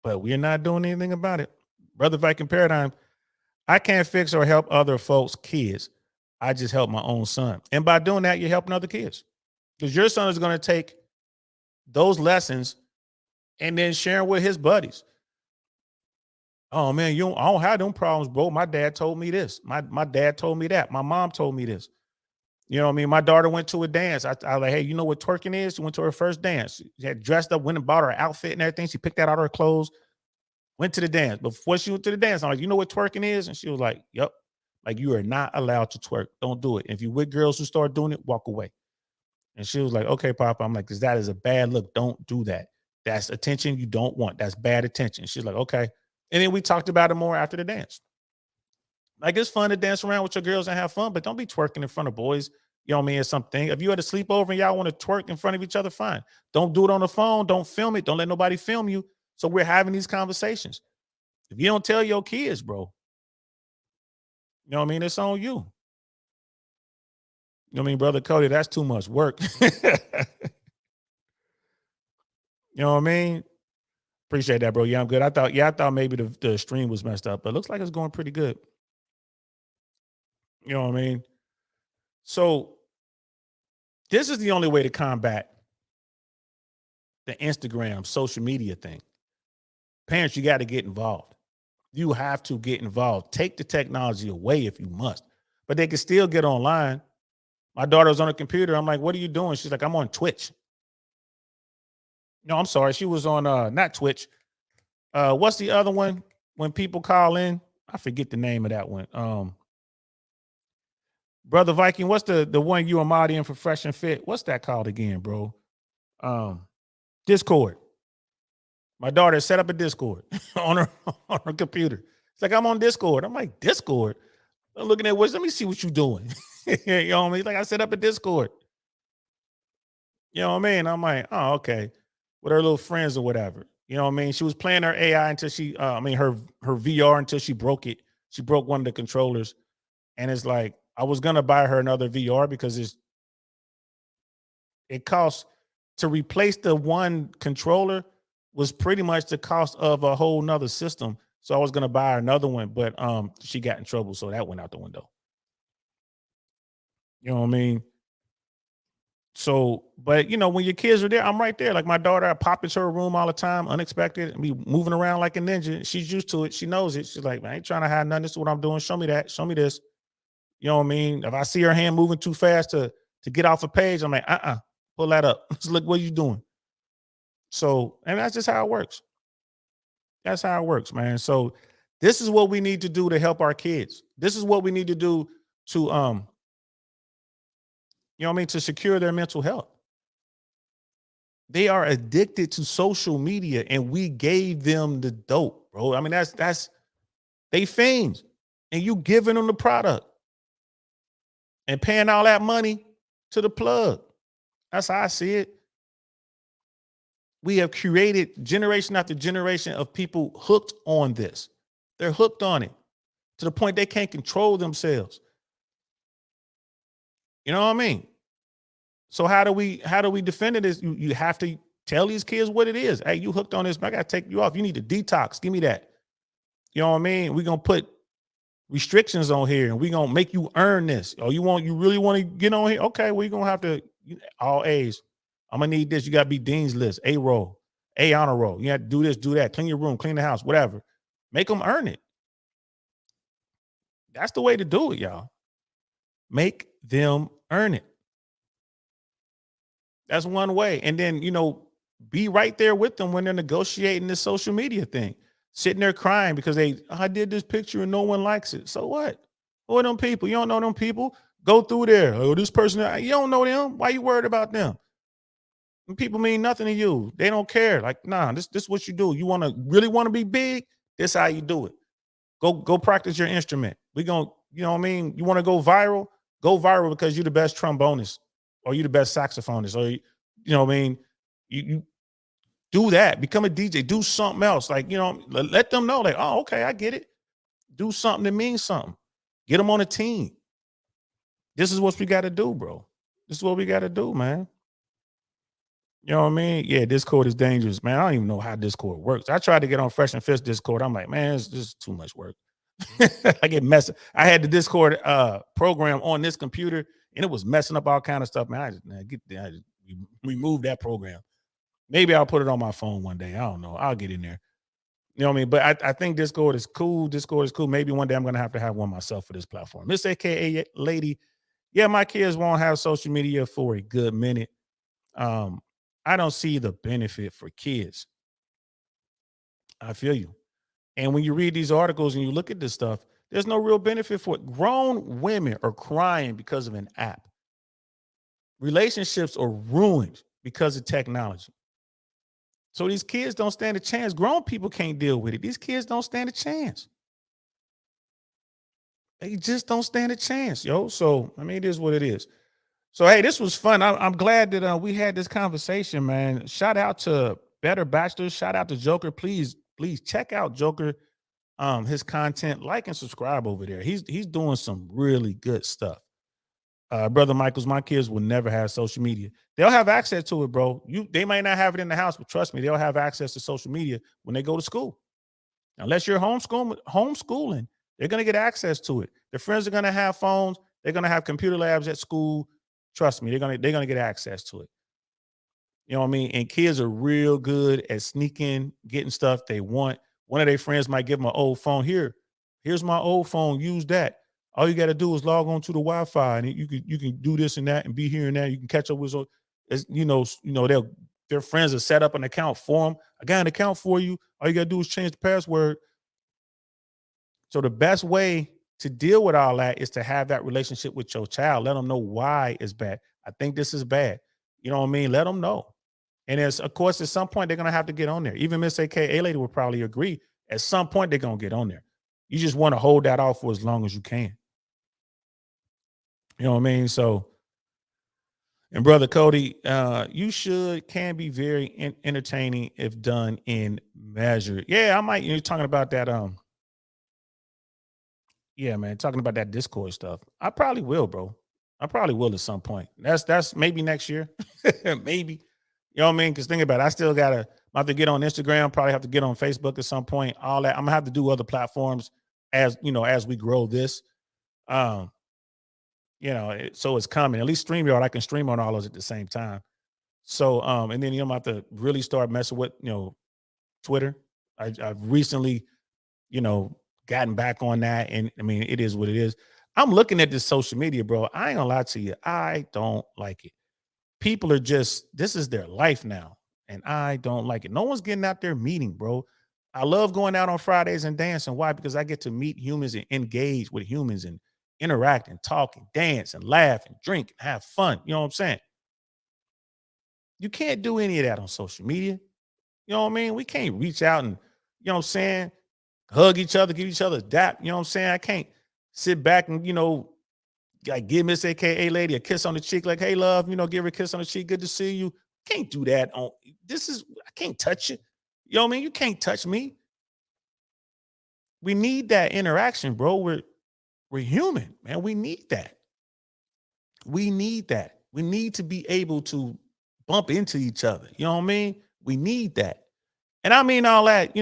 Speaker 1: But we're not doing anything about it. Brother Viking Paradigm, I can't fix or help other folks' kids. I just help my own son. And by doing that, you're helping other kids. Because your son is going to take those lessons and then share with his buddies. Oh, man, I don't have them problems, bro. My dad told me this. My dad told me that. My mom told me this. You know what I mean? My daughter went to a dance. I was like, hey, you know what twerking is? She went to her first dance. She had dressed up, went and bought her outfit and everything. She picked that out of her clothes, went to the dance. Before she went to the dance, I'm like, you know what twerking is? And she was like, yep. Like, you are not allowed to twerk. Don't do it. If you with girls who start doing it, walk away. And she was like, okay, Papa. I'm like, because that is a bad look. Don't do that. That's attention you don't want. That's bad attention. She's like, okay. And then we talked about it more after the dance. Like, it's fun to dance around with your girls and have fun, but don't be twerking in front of boys. You know what I mean? It's something. If you had a sleepover and y'all want to twerk in front of each other, fine. Don't do it on the phone. Don't film it. Don't let nobody film you. So we're having these conversations. If you don't tell your kids, bro, you know what I mean? It's on you. You know what I mean, Brother Cody? That's too much work. You know what I mean? Appreciate that, bro. Yeah, I'm good. I thought maybe the stream was messed up, but it looks like it's going pretty good. You know what I mean? So this is the only way to combat the Instagram social media thing. Parents, you got to get involved. You have to get involved. Take the technology away if you must, but they can still get online. My daughter was on a computer. I'm like, what are you doing? She's like, I'm on Twitch. No, I'm sorry. She was on not Twitch. What's the other one when people call in? I forget the name of that one. Brother Viking, what's the one you and Marty in for Fresh and Fit? What's that called again, bro? Discord. My daughter set up a Discord on her computer. It's like, I'm on Discord. I'm like, Discord? I'm looking at let me see what you're doing. You know what I mean? Like, I set up a Discord. You know what I mean? I'm like, oh, okay. With her little friends or whatever. You know what I mean? She was playing her AI until her VR until she broke it. She broke one of the controllers. And it's like, I was going to buy her another VR because it costs to replace the one controller was pretty much the cost of a whole nother system. So I was going to buy her another one, but she got in trouble. So that went out the window. You know what I mean? So, but you know, when your kids are there, I'm right there. Like, my daughter, I pop into her room all the time, unexpected, and be moving around like a ninja. She's used to it. She knows it. She's like, man, I ain't trying to hide nothing. This is what I'm doing. Show me that. Show me this. You know what I mean? If I see her hand moving too fast to get off a page, I'm like, pull that up. Look, what are you doing? So, and that's just how it works. That's how it works, man. So this is what we need to do to help our kids. This is what we need to do to, you know what I mean, to secure their mental health. They are addicted to social media, and we gave them the dope, bro. I mean, that's they fiends, and you giving them the product and paying all that money to the plug. That's how I see it. We have created generation after generation of people hooked on this. They're hooked on it to the point they can't control themselves. You know what I mean? So how do we defend it? You have to tell these kids what it is. Hey, you hooked on this, I gotta take you off. You need to detox. Give me that. You know what I mean? We're gonna put restrictions on here, and we gonna make you earn this. Oh, you really want to get on here? Okay, well, you're gonna have to all A's. I'm gonna need this. You gotta be Dean's List, A roll, A honor roll. You have to do this, do that, clean your room, clean the house, whatever. Make them earn it. That's the way to do it, y'all. Make them earn it. That's one way. And then, be right there with them when they're negotiating this social media thing. Sitting there crying because I did this picture and no one likes it. So what? Who are them people? You don't know them people. Go through there. Oh, this person, you don't know them. Why you worried about them? And people mean nothing to you. They don't care. Like, nah, this is what you do. You really want to be big? This how you do it. Go practice your instrument. We gonna, you know what I mean? You want to go viral? Go viral because you're the best trombonist or you're the best saxophonist or you know what I mean? You do that. Become a DJ. Do something else. Like, let them know, like, oh, okay, I get it. Do something that means something. Get them on a team. This is what we got to do, bro. This is what we got to do, man. You know what I mean? Yeah, Discord is dangerous, man. I don't even know how Discord works. I tried to get on Fresh and Fist Discord. I'm like, man, this is too much work. I get messed up. I had the Discord program on this computer, and it was messing up all kind of stuff, man. I just remove that program. Maybe I'll put it on my phone one day. I don't know. I'll get in there. You know what I mean? But I think Discord is cool. Discord is cool. Maybe one day I'm going to have one myself for this platform. Miss AKA Lady, yeah, my kids won't have social media for a good minute. I don't see the benefit for kids. I feel you. And when you read these articles and you look at this stuff, there's no real benefit for it. Grown women are crying because of an app. Relationships are ruined because of technology. So these kids don't stand a chance. Grown people can't deal with it. These kids don't stand a chance. They just don't stand a chance, yo. So, I mean, it is what it is. So, hey, this was fun. I'm glad that we had this conversation, man. Shout out to Better Bachelor. Shout out to Joker. Please check out Joker, his content. Like and subscribe over there. He's doing some really good stuff. Brother Michaels, my kids will never have social media. They'll have access to it, bro. They might not have it in the house, but trust me, they'll have access to social media when they go to school. Unless you're homeschooling, they're going to get access to it. Their friends are going to have phones. They're going to have computer labs at school. Trust me, they're going to get access to it. You know what I mean? And kids are real good at sneaking, getting stuff they want. One of their friends might give them an old phone. Here's my old phone. Use that. All you got to do is log on to the Wi-Fi, and you can do this and that, and be here and there. You can catch up with, their friends have set up an account for them. I got an account for you. All you got to do is change the password. So the best way to deal with all that is to have that relationship with your child. Let them know why it's bad. I think this is bad. You know what I mean? Let them know. And of course, at some point, they're going to have to get on there. Even Miss AKA Lady would probably agree. At some point, they're going to get on there. You just want to hold that off for as long as you can. You know what I mean? So, and Brother Cody, you can be very entertaining if done in measure. Yeah, I might, you're talking about that. Yeah, man, talking about that Discord stuff. I probably will, bro. I probably will at some point. That's maybe next year. Maybe. You know what I mean? Because think about it, I have to get on Instagram, probably have to get on Facebook at some point. All that. I'm gonna have to do other platforms as we grow this. So it's coming. At least StreamYard, I can stream on all those at the same time. So and then I'm about to really start messing with Twitter. I've recently, gotten back on that, and I mean it is what it is. I'm looking at this social media, bro. I ain't gonna lie to you. I don't like it. People are this is their life now, and I don't like it. No one's getting out there meeting, bro. I love going out on Fridays and dancing. Why? Because I get to meet humans and engage with humans and interact and talk and dance and laugh and drink and have fun. You know what I'm saying? You can't do any of that on social media. You know what I mean? We can't reach out and, you know what I'm saying, hug each other, give each other a dap. You know what I'm saying? I can't sit back and, like give Miss AKA Lady a kiss on the cheek, like, hey, love, give her a kiss on the cheek. Good to see you. Can't do that. I can't touch you. You know what I mean? You can't touch me. We need that interaction, bro. We're human, man. We need that. We need that. We need to be able to bump into each other. You know what I mean? We need that. And I mean all that,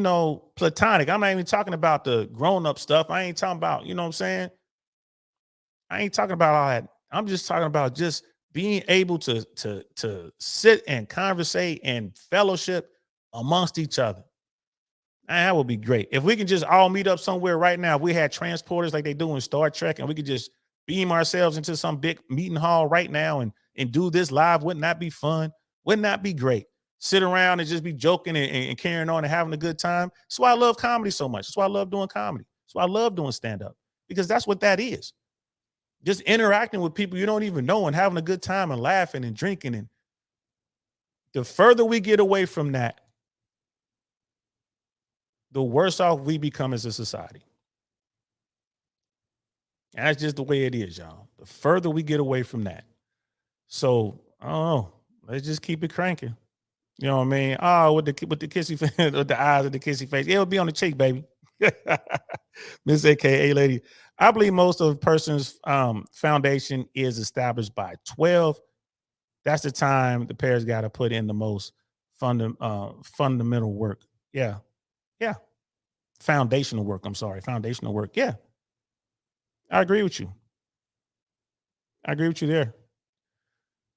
Speaker 1: platonic. I'm not even talking about the grown-up stuff. I ain't talking about, you know what I'm saying? I ain't talking about all that. I'm just talking about just being able to sit and conversate and fellowship amongst each other. Man, that would be great. If we can just all meet up somewhere right now, if we had transporters like they do in Star Trek, and we could just beam ourselves into some big meeting hall right now and do this live, wouldn't that be fun? Wouldn't that be great? Sit around and just be joking and carrying on and having a good time. That's why I love comedy so much. That's why I love doing comedy. That's why I love doing stand-up, because that's what that is. Just interacting with people you don't even know and having a good time and laughing and drinking. And the further we get away from that, the worse off we become as a society. And that's just the way it is, y'all. The further we get away from that. So, I don't know. Let's just keep it cranking. You know what I mean? Oh, with the kissy face, with the eyes of the kissy face. It'll be on the cheek, baby. Miss AKA lady. I believe most of a person's foundation is established by 12. That's the time the parents got to put in the most fundamental work. Yeah. Yeah. Foundational work. I'm sorry. Foundational work. Yeah. I agree with you. I agree with you there.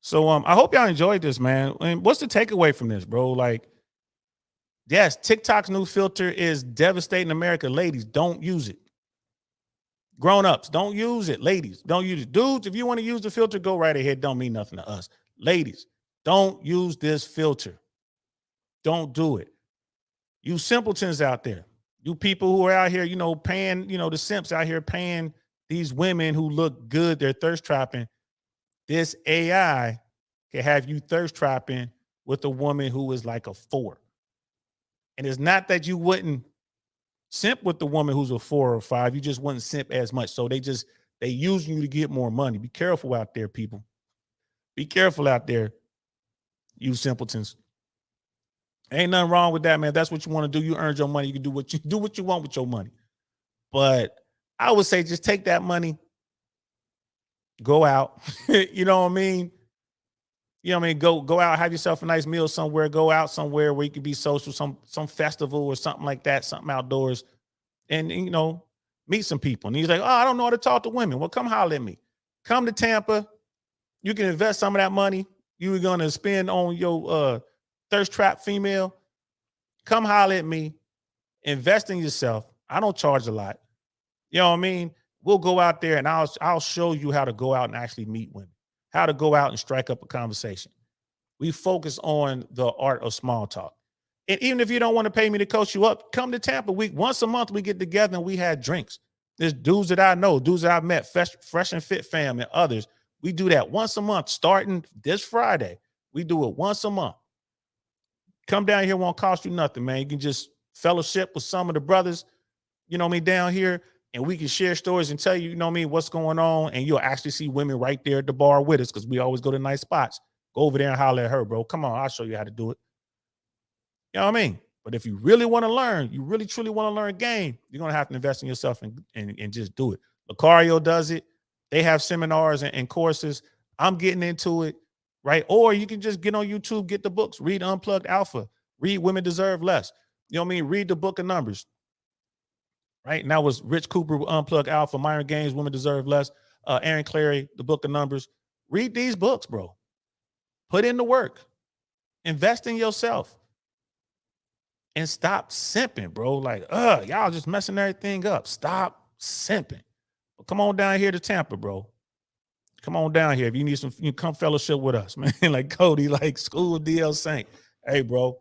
Speaker 1: So I hope y'all enjoyed this, man. And what's the takeaway from this, bro? Like, yes, TikTok's new filter is devastating America. Ladies, don't use it. Grown-ups, don't use it. Ladies, don't use it. Dudes, if you want to use the filter, go right ahead. Don't mean nothing to us. Ladies, don't use this filter. Don't do it. You simpletons out there, you people who are out here, paying, the simps out here paying these women who look good, they're thirst trapping. This AI can have you thirst trapping with a woman who is like a 4. And it's not that you wouldn't simp with the woman who's a 4 or 5. You just wouldn't simp as much. So they using you to get more money. Be careful out there, people. Be careful out there, you simpletons. Ain't nothing wrong with that, man. If that's what you want to do. You earned your money. You can do what you want with your money. But I would say just take that money, go out. You know what I mean? Go out, have yourself a nice meal somewhere. Go out somewhere where you can be social, some festival or something like that, something outdoors, and meet some people. And he's like, oh, I don't know how to talk to women. Well, come holler at me. Come to Tampa. You can invest some of that money you were gonna spend on your thirst trap female. Come holler at me. Invest in yourself. I don't charge a lot. You know what I mean? We'll go out there and I'll show you how to go out and actually meet women, how to go out and strike up a conversation. We focus on the art of small talk. And even if you don't want to pay me to coach you up, come to Tampa. Once a month we get together and we had drinks. There's dudes that I know, dudes that I've met, Fresh and Fit fam and others. We do that once a month, starting this Friday. We do it once a month. Come down here, won't cost you nothing, man. You can just fellowship with some of the brothers, down here, and we can share stories and tell you, what's going on. And you'll actually see women right there at the bar with us, because we always go to nice spots. Go over there and holler at her, bro. Come on, I'll show you how to do it. You know what I mean? But if you really want to learn, you really truly want to learn game, you're going to have to invest in yourself and just do it. Lucario does it. They have seminars and courses. I'm getting into it, right? Or you can just get on YouTube, get the books, read Unplugged Alpha, read Women Deserve Less. You know what I mean? Read the Book of Numbers, right? And that was Rich Cooper, Unplugged Alpha, Myron Gaines, Women Deserve Less, Aaron Clary, the Book of Numbers. Read these books, bro. Put in the work. Invest in yourself. And stop simping, bro. Like, y'all just messing everything up. Stop simping. Well, come on down here to Tampa, bro. Come on down here. If you need you come fellowship with us, man. Like Cody, like School of DL Saint. Hey, bro.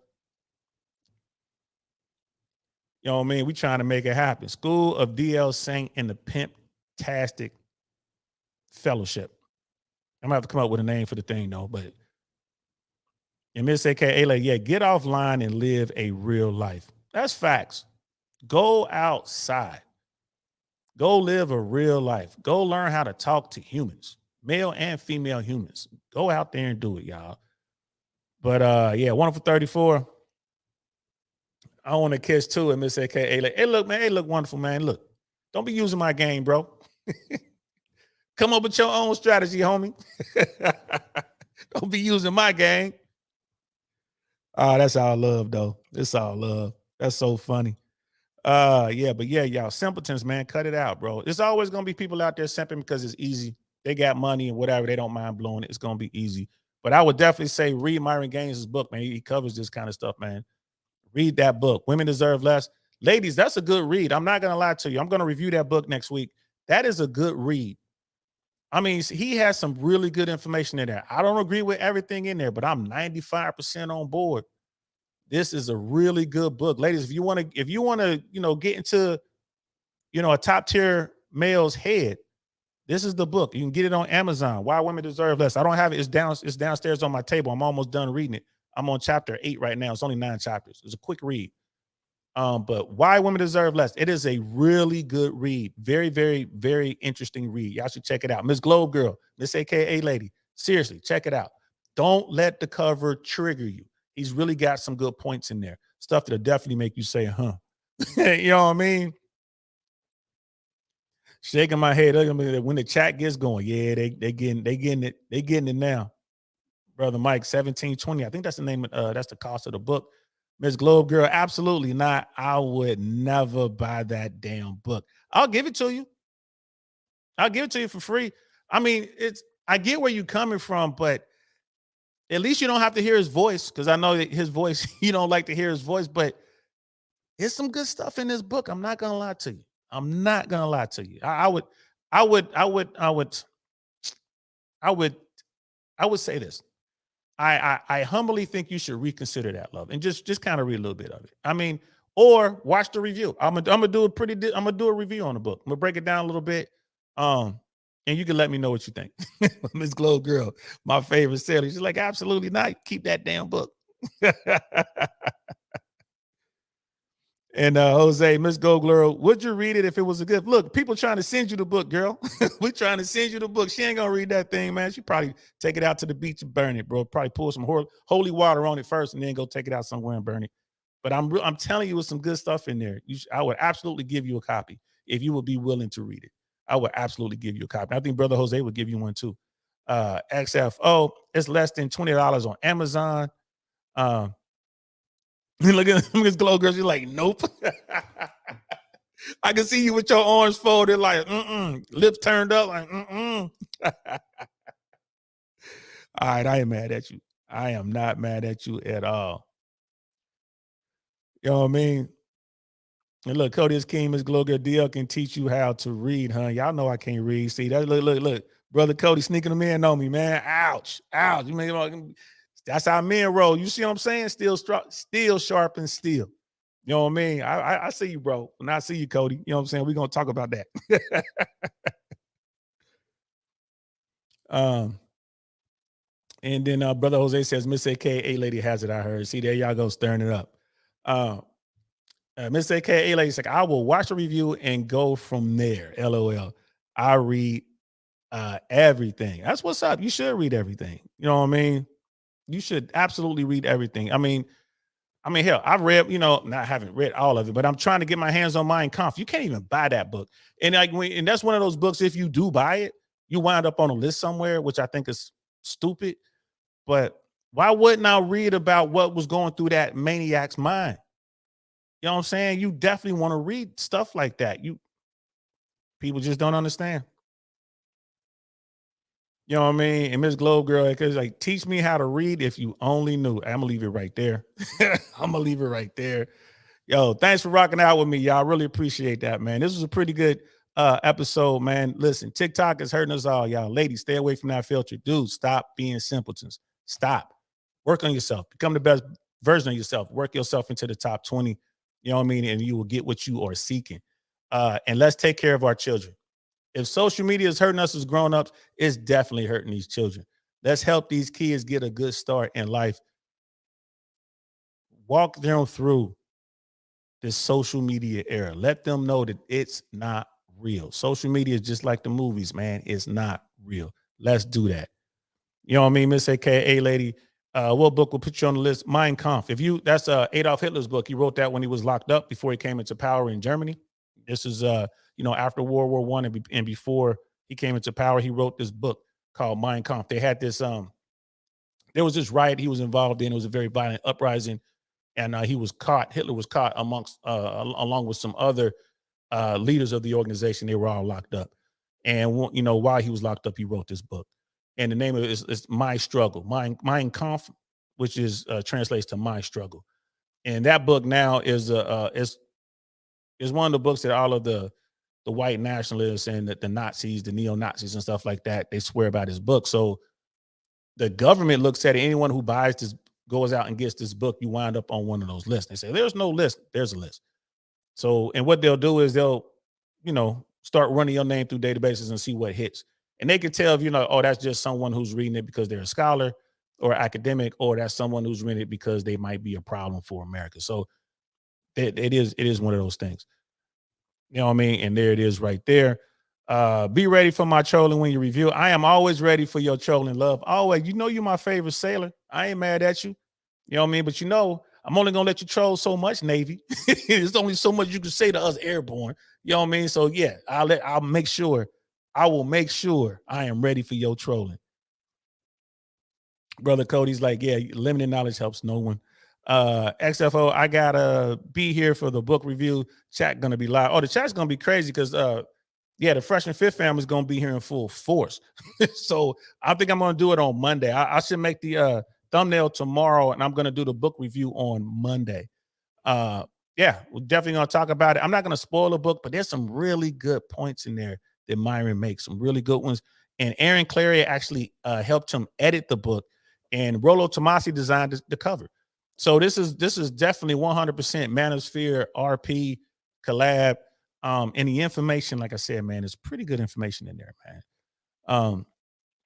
Speaker 1: You know what I mean? We trying to make it happen. School of DL Saint and the Pimptastic Fellowship. I'm gonna have to come up with a name for the thing, though. But and Miss AKA, like, yeah, get offline and live a real life. That's facts. Go outside. Go live a real life. Go learn how to talk to humans, male and female humans. Go out there and do it, y'all. But yeah, Wonderful 34. I want to kiss too, and Miss AKA, like, hey, look, man, hey, look, wonderful, man. Look, don't be using my game, bro. Come up with your own strategy, homie. Don't be using my game. Oh, that's all love, though. It's all love. That's so funny. Yeah, but yeah, y'all simpletons, man, cut it out, bro. There's always gonna be people out there simping because it's easy. They got money and whatever. They don't mind blowing it. It's gonna be easy. But I would definitely say read Myron Gaines' book, man. He covers this kind of stuff, man. Read that book. Women Deserve Less. Ladies, that's a good read. I'm not gonna lie to you. I'm gonna review that book next week. That is a good read. I mean, he has some really good information in there. I don't agree with everything in there, but I'm 95% on board. This is a really good book. Ladies, if you want to, get into, a top tier male's head, this is the book. You can get it on Amazon. Why Women Deserve Less. I don't have it. It's downstairs on my table. I'm almost done reading it. I'm on chapter 8 right now. It's only 9 chapters. It's a quick read. But Why Women Deserve Less. It is a really good read. Very, very, very interesting read. Y'all should check it out. Miss Globe Girl, Miss AKA Lady. Seriously, check it out. Don't let the cover trigger you. He's really got some good points in there. Stuff that'll definitely make you say, huh. You know what I mean? Shaking my head. When the chat gets going, yeah, they getting it now. Brother Mike, 1720. I think that's the name. That's the cost of the book. Miss Globe Girl, absolutely not. I would never buy that damn book. I'll give it to you. I'll give it to you for free. I mean, I get where you're coming from, but at least you don't have to hear his voice, because I know that his voice, you don't like to hear his voice, but there's some good stuff in this book. I'm not gonna lie to you. I'm not gonna lie to you. I would say this. I humbly think you should reconsider that, love, and just kind of read a little bit of it. I mean, or watch the review. I'm gonna do a review on the book. I'm gonna break it down a little bit, and you can let me know what you think. Miss Globe Girl, my favorite sailor. She's like, absolutely not. Keep that damn book. And Jose, Miss Globe Girl, would you read it if it was a good look? People trying to send you the book, girl. We're trying to send you the book. She ain't gonna read that thing, man. She probably take it out to the beach and burn it, bro. Probably pour some holy water on it first, and then go take it out somewhere and burn it. But I'm telling you, with some good stuff in there. I would absolutely give you a copy if you would be willing to read it. I would absolutely give you a copy. I think Brother Jose would give you one too. XFO, it's less than $20 on Amazon. Look at Miss Glow Girl. She's like, nope. I can see you with your arms folded, like, lips turned up, like, All right, I ain't mad at you. I am not mad at you at all. You know what I mean? And look, Cody is King, Miss Glow Girl. DL can teach you how to read, huh? Y'all know I can't read. See, that look. Brother Cody sneaking them in on me, man. Ouch. You mean, that's how men roll. You see what I'm saying? Still sharp and steel. You know what I mean? I see you, bro. When I see you, Cody, you know what I'm saying? We're going to talk about that. And then Brother Jose says, Miss AKA Lady has it, I heard. See, there y'all go stirring it up. Miss AKA Lady's like, I will watch a review and go from there. LOL. I read everything. That's what's up. You should read everything. You know what I mean? You should absolutely read everything. I mean, hell, I've read, I haven't read all of it, but I'm trying to get my hands on Mein Kampf. You can't even buy that book. And and that's one of those books, if you do buy it, you wind up on a list somewhere, which I think is stupid. But why wouldn't I read about what was going through that maniac's mind? You know what I'm saying? You definitely want to read stuff like that. People just don't understand. You know what I mean? And Miss Globe Girl, because like, teach me how to read if you only knew. I'm gonna leave it right there. I'm gonna leave it right there. Yo, thanks for rocking out with me, y'all. Really appreciate that, man. This was a pretty good episode, man. Listen, TikTok is hurting us all, y'all. Ladies, stay away from that filter. Dude, stop being simpletons. Stop. Work on yourself. Become the best version of yourself. Work yourself into the top 20. You know what I mean? And you will get what you are seeking. And let's take care of our children. If social media is hurting us as grown-ups, it's definitely hurting these children. Let's help these kids get a good start in life. Walk them through this social media era. Let them know that it's not real. Social media is just like the movies, man. It's not real. Let's do that. You know what I mean, Miss AKA Lady? What book will put you on the list? Mein Kampf. That's Adolf Hitler's book. He wrote that when he was locked up before he came into power in Germany. This is after World War I and before he came into power, he wrote this book called Mein Kampf. They had this there was this riot he was involved in. It was a very violent uprising, and he was caught. Hitler was caught amongst along with some other leaders of the organization. They were all locked up, and while he was locked up, he wrote this book, and the name of it is My Struggle, Mein Kampf, which is translates to My Struggle. And that book now is one of the books that all of the white nationalists and the Nazis, the neo-Nazis and stuff like that, they swear about his book. So the government looks at it. Anyone who buys this, goes out and gets this book, you wind up on one of those lists. They say, there's no list. There's a list. So, and what they'll do is they'll, start running your name through databases and see what hits. And they can tell if, oh, that's just someone who's reading it because they're a scholar or academic, or that's someone who's reading it because they might be a problem for America. So it is one of those things. You know what I mean? And there it is right there. Be ready for my trolling when you review. I am always ready for your trolling, love. Always. You're my favorite sailor. I ain't mad at you. You know what I mean? But I'm only gonna let you troll so much, Navy. There's only so much you can say to us airborne. You know what I mean? So yeah, I will make sure I am ready for your trolling. Brother Cody's like, yeah, limited knowledge helps no one. XFO, I gotta be here for the book review. Chat gonna be live. Oh, the chat's gonna be crazy because the freshman fifth family is gonna be here in full force. So I think I'm gonna do it on Monday. I should make the thumbnail tomorrow, and I'm gonna do the book review on Monday. We're definitely gonna talk about it. I'm not gonna spoil the book, but there's some really good points in there that Myron makes, some really good ones. And Aaron Clary actually helped him edit the book, and Rollo Tomasi designed the cover. So this is definitely 100% Manosphere RP collab. And the information, like I said, man, is pretty good information in there, man.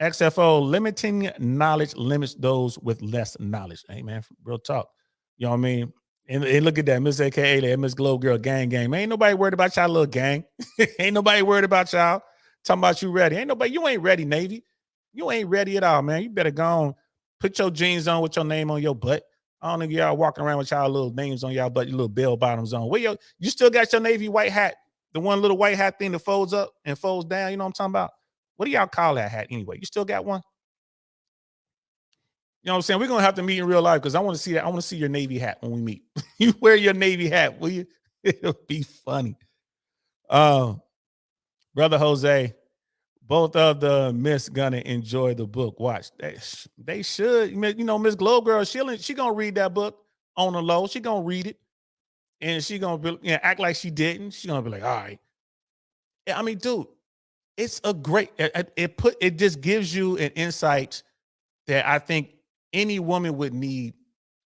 Speaker 1: XFO, limiting knowledge limits those with less knowledge. Hey, man, real talk. You know what I mean? And look at that, Miss AKA, Miss Globe Girl, gang. Ain't nobody worried about y'all little gang. Ain't nobody worried about y'all. Talking about you ready. You ain't ready, Navy. You ain't ready at all, man. You better go on, put your jeans on with your name on your butt. I don't think y'all walking around with y'all little names on y'all butt, your little bell bottoms on. Where you still got your Navy white hat, the one little white hat thing that folds up and folds down. You know what I'm talking about? What do y'all call that hat anyway? You still got one? You know what I'm saying? We're going to have to meet in real life because I want to see that. I want to see your Navy hat when we meet. You wear your Navy hat, will you? It'll be funny. Brother Jose, both of the Miss gonna enjoy the book. Watch. They should. Miss Globe Girl, she gonna read that book on the low. She gonna read it. And she gonna be, act like she didn't. She gonna be like, all right. I mean, dude, it's a great, it just gives you an insight that I think any woman would need,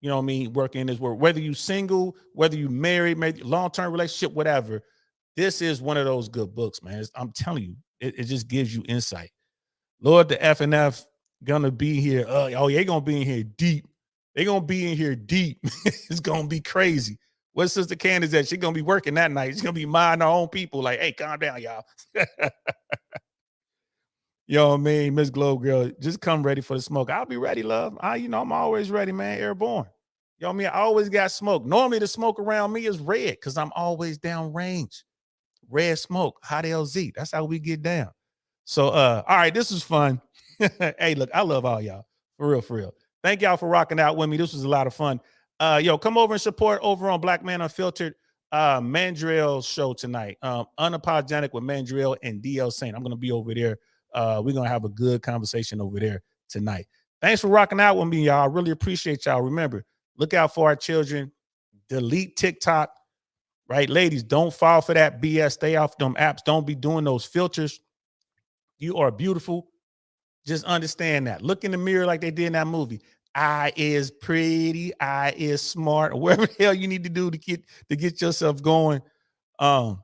Speaker 1: you know what I mean, working in this world, whether you single, whether you married, maybe long-term relationship, whatever. This is one of those good books, man. I'm telling you, it just gives you insight. Lord, the FNF gonna be here. They gonna be in here deep. They gonna be in here deep. It's gonna be crazy. Where's Sister Candace at? She's gonna be working that night. She's gonna be minding her own people. Like, hey, calm down, y'all. You know what I mean? Miss Globe Girl, just come ready for the smoke. I'll be ready, love. I'm always ready, man. Airborne. You know what I mean? I always got smoke. Normally the smoke around me is red because I'm always downrange. Red smoke, hot LZ. That's how we get down. So, all right, this is fun. Hey, look, I love all y'all. For real, for real. Thank y'all for rocking out with me. This was a lot of fun. Come over and support over on Black Man Unfiltered Mandriel's show tonight. Unapologetic with Mandriel and DL Saint. I'm going to be over there. We're going to have a good conversation over there tonight. Thanks for rocking out with me, y'all. I really appreciate y'all. Remember, look out for our children. Delete TikTok, right? Ladies, don't fall for that BS. Stay off them apps. Don't be doing those filters. You are beautiful. Just understand that. Look in the mirror like they did in that movie. I is pretty. I is smart. Or whatever the hell you need to do to get yourself going. But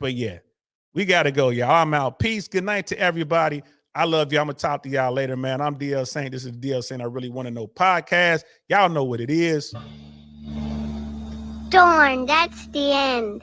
Speaker 1: yeah, we got to go, y'all. I'm out. Peace. Good night to everybody. I love you. I'm going to talk to y'all later, man. I'm DL Saint. This is DL Saint. I Really Want to Know podcast. Y'all know what it is.
Speaker 7: Darn, that's the end.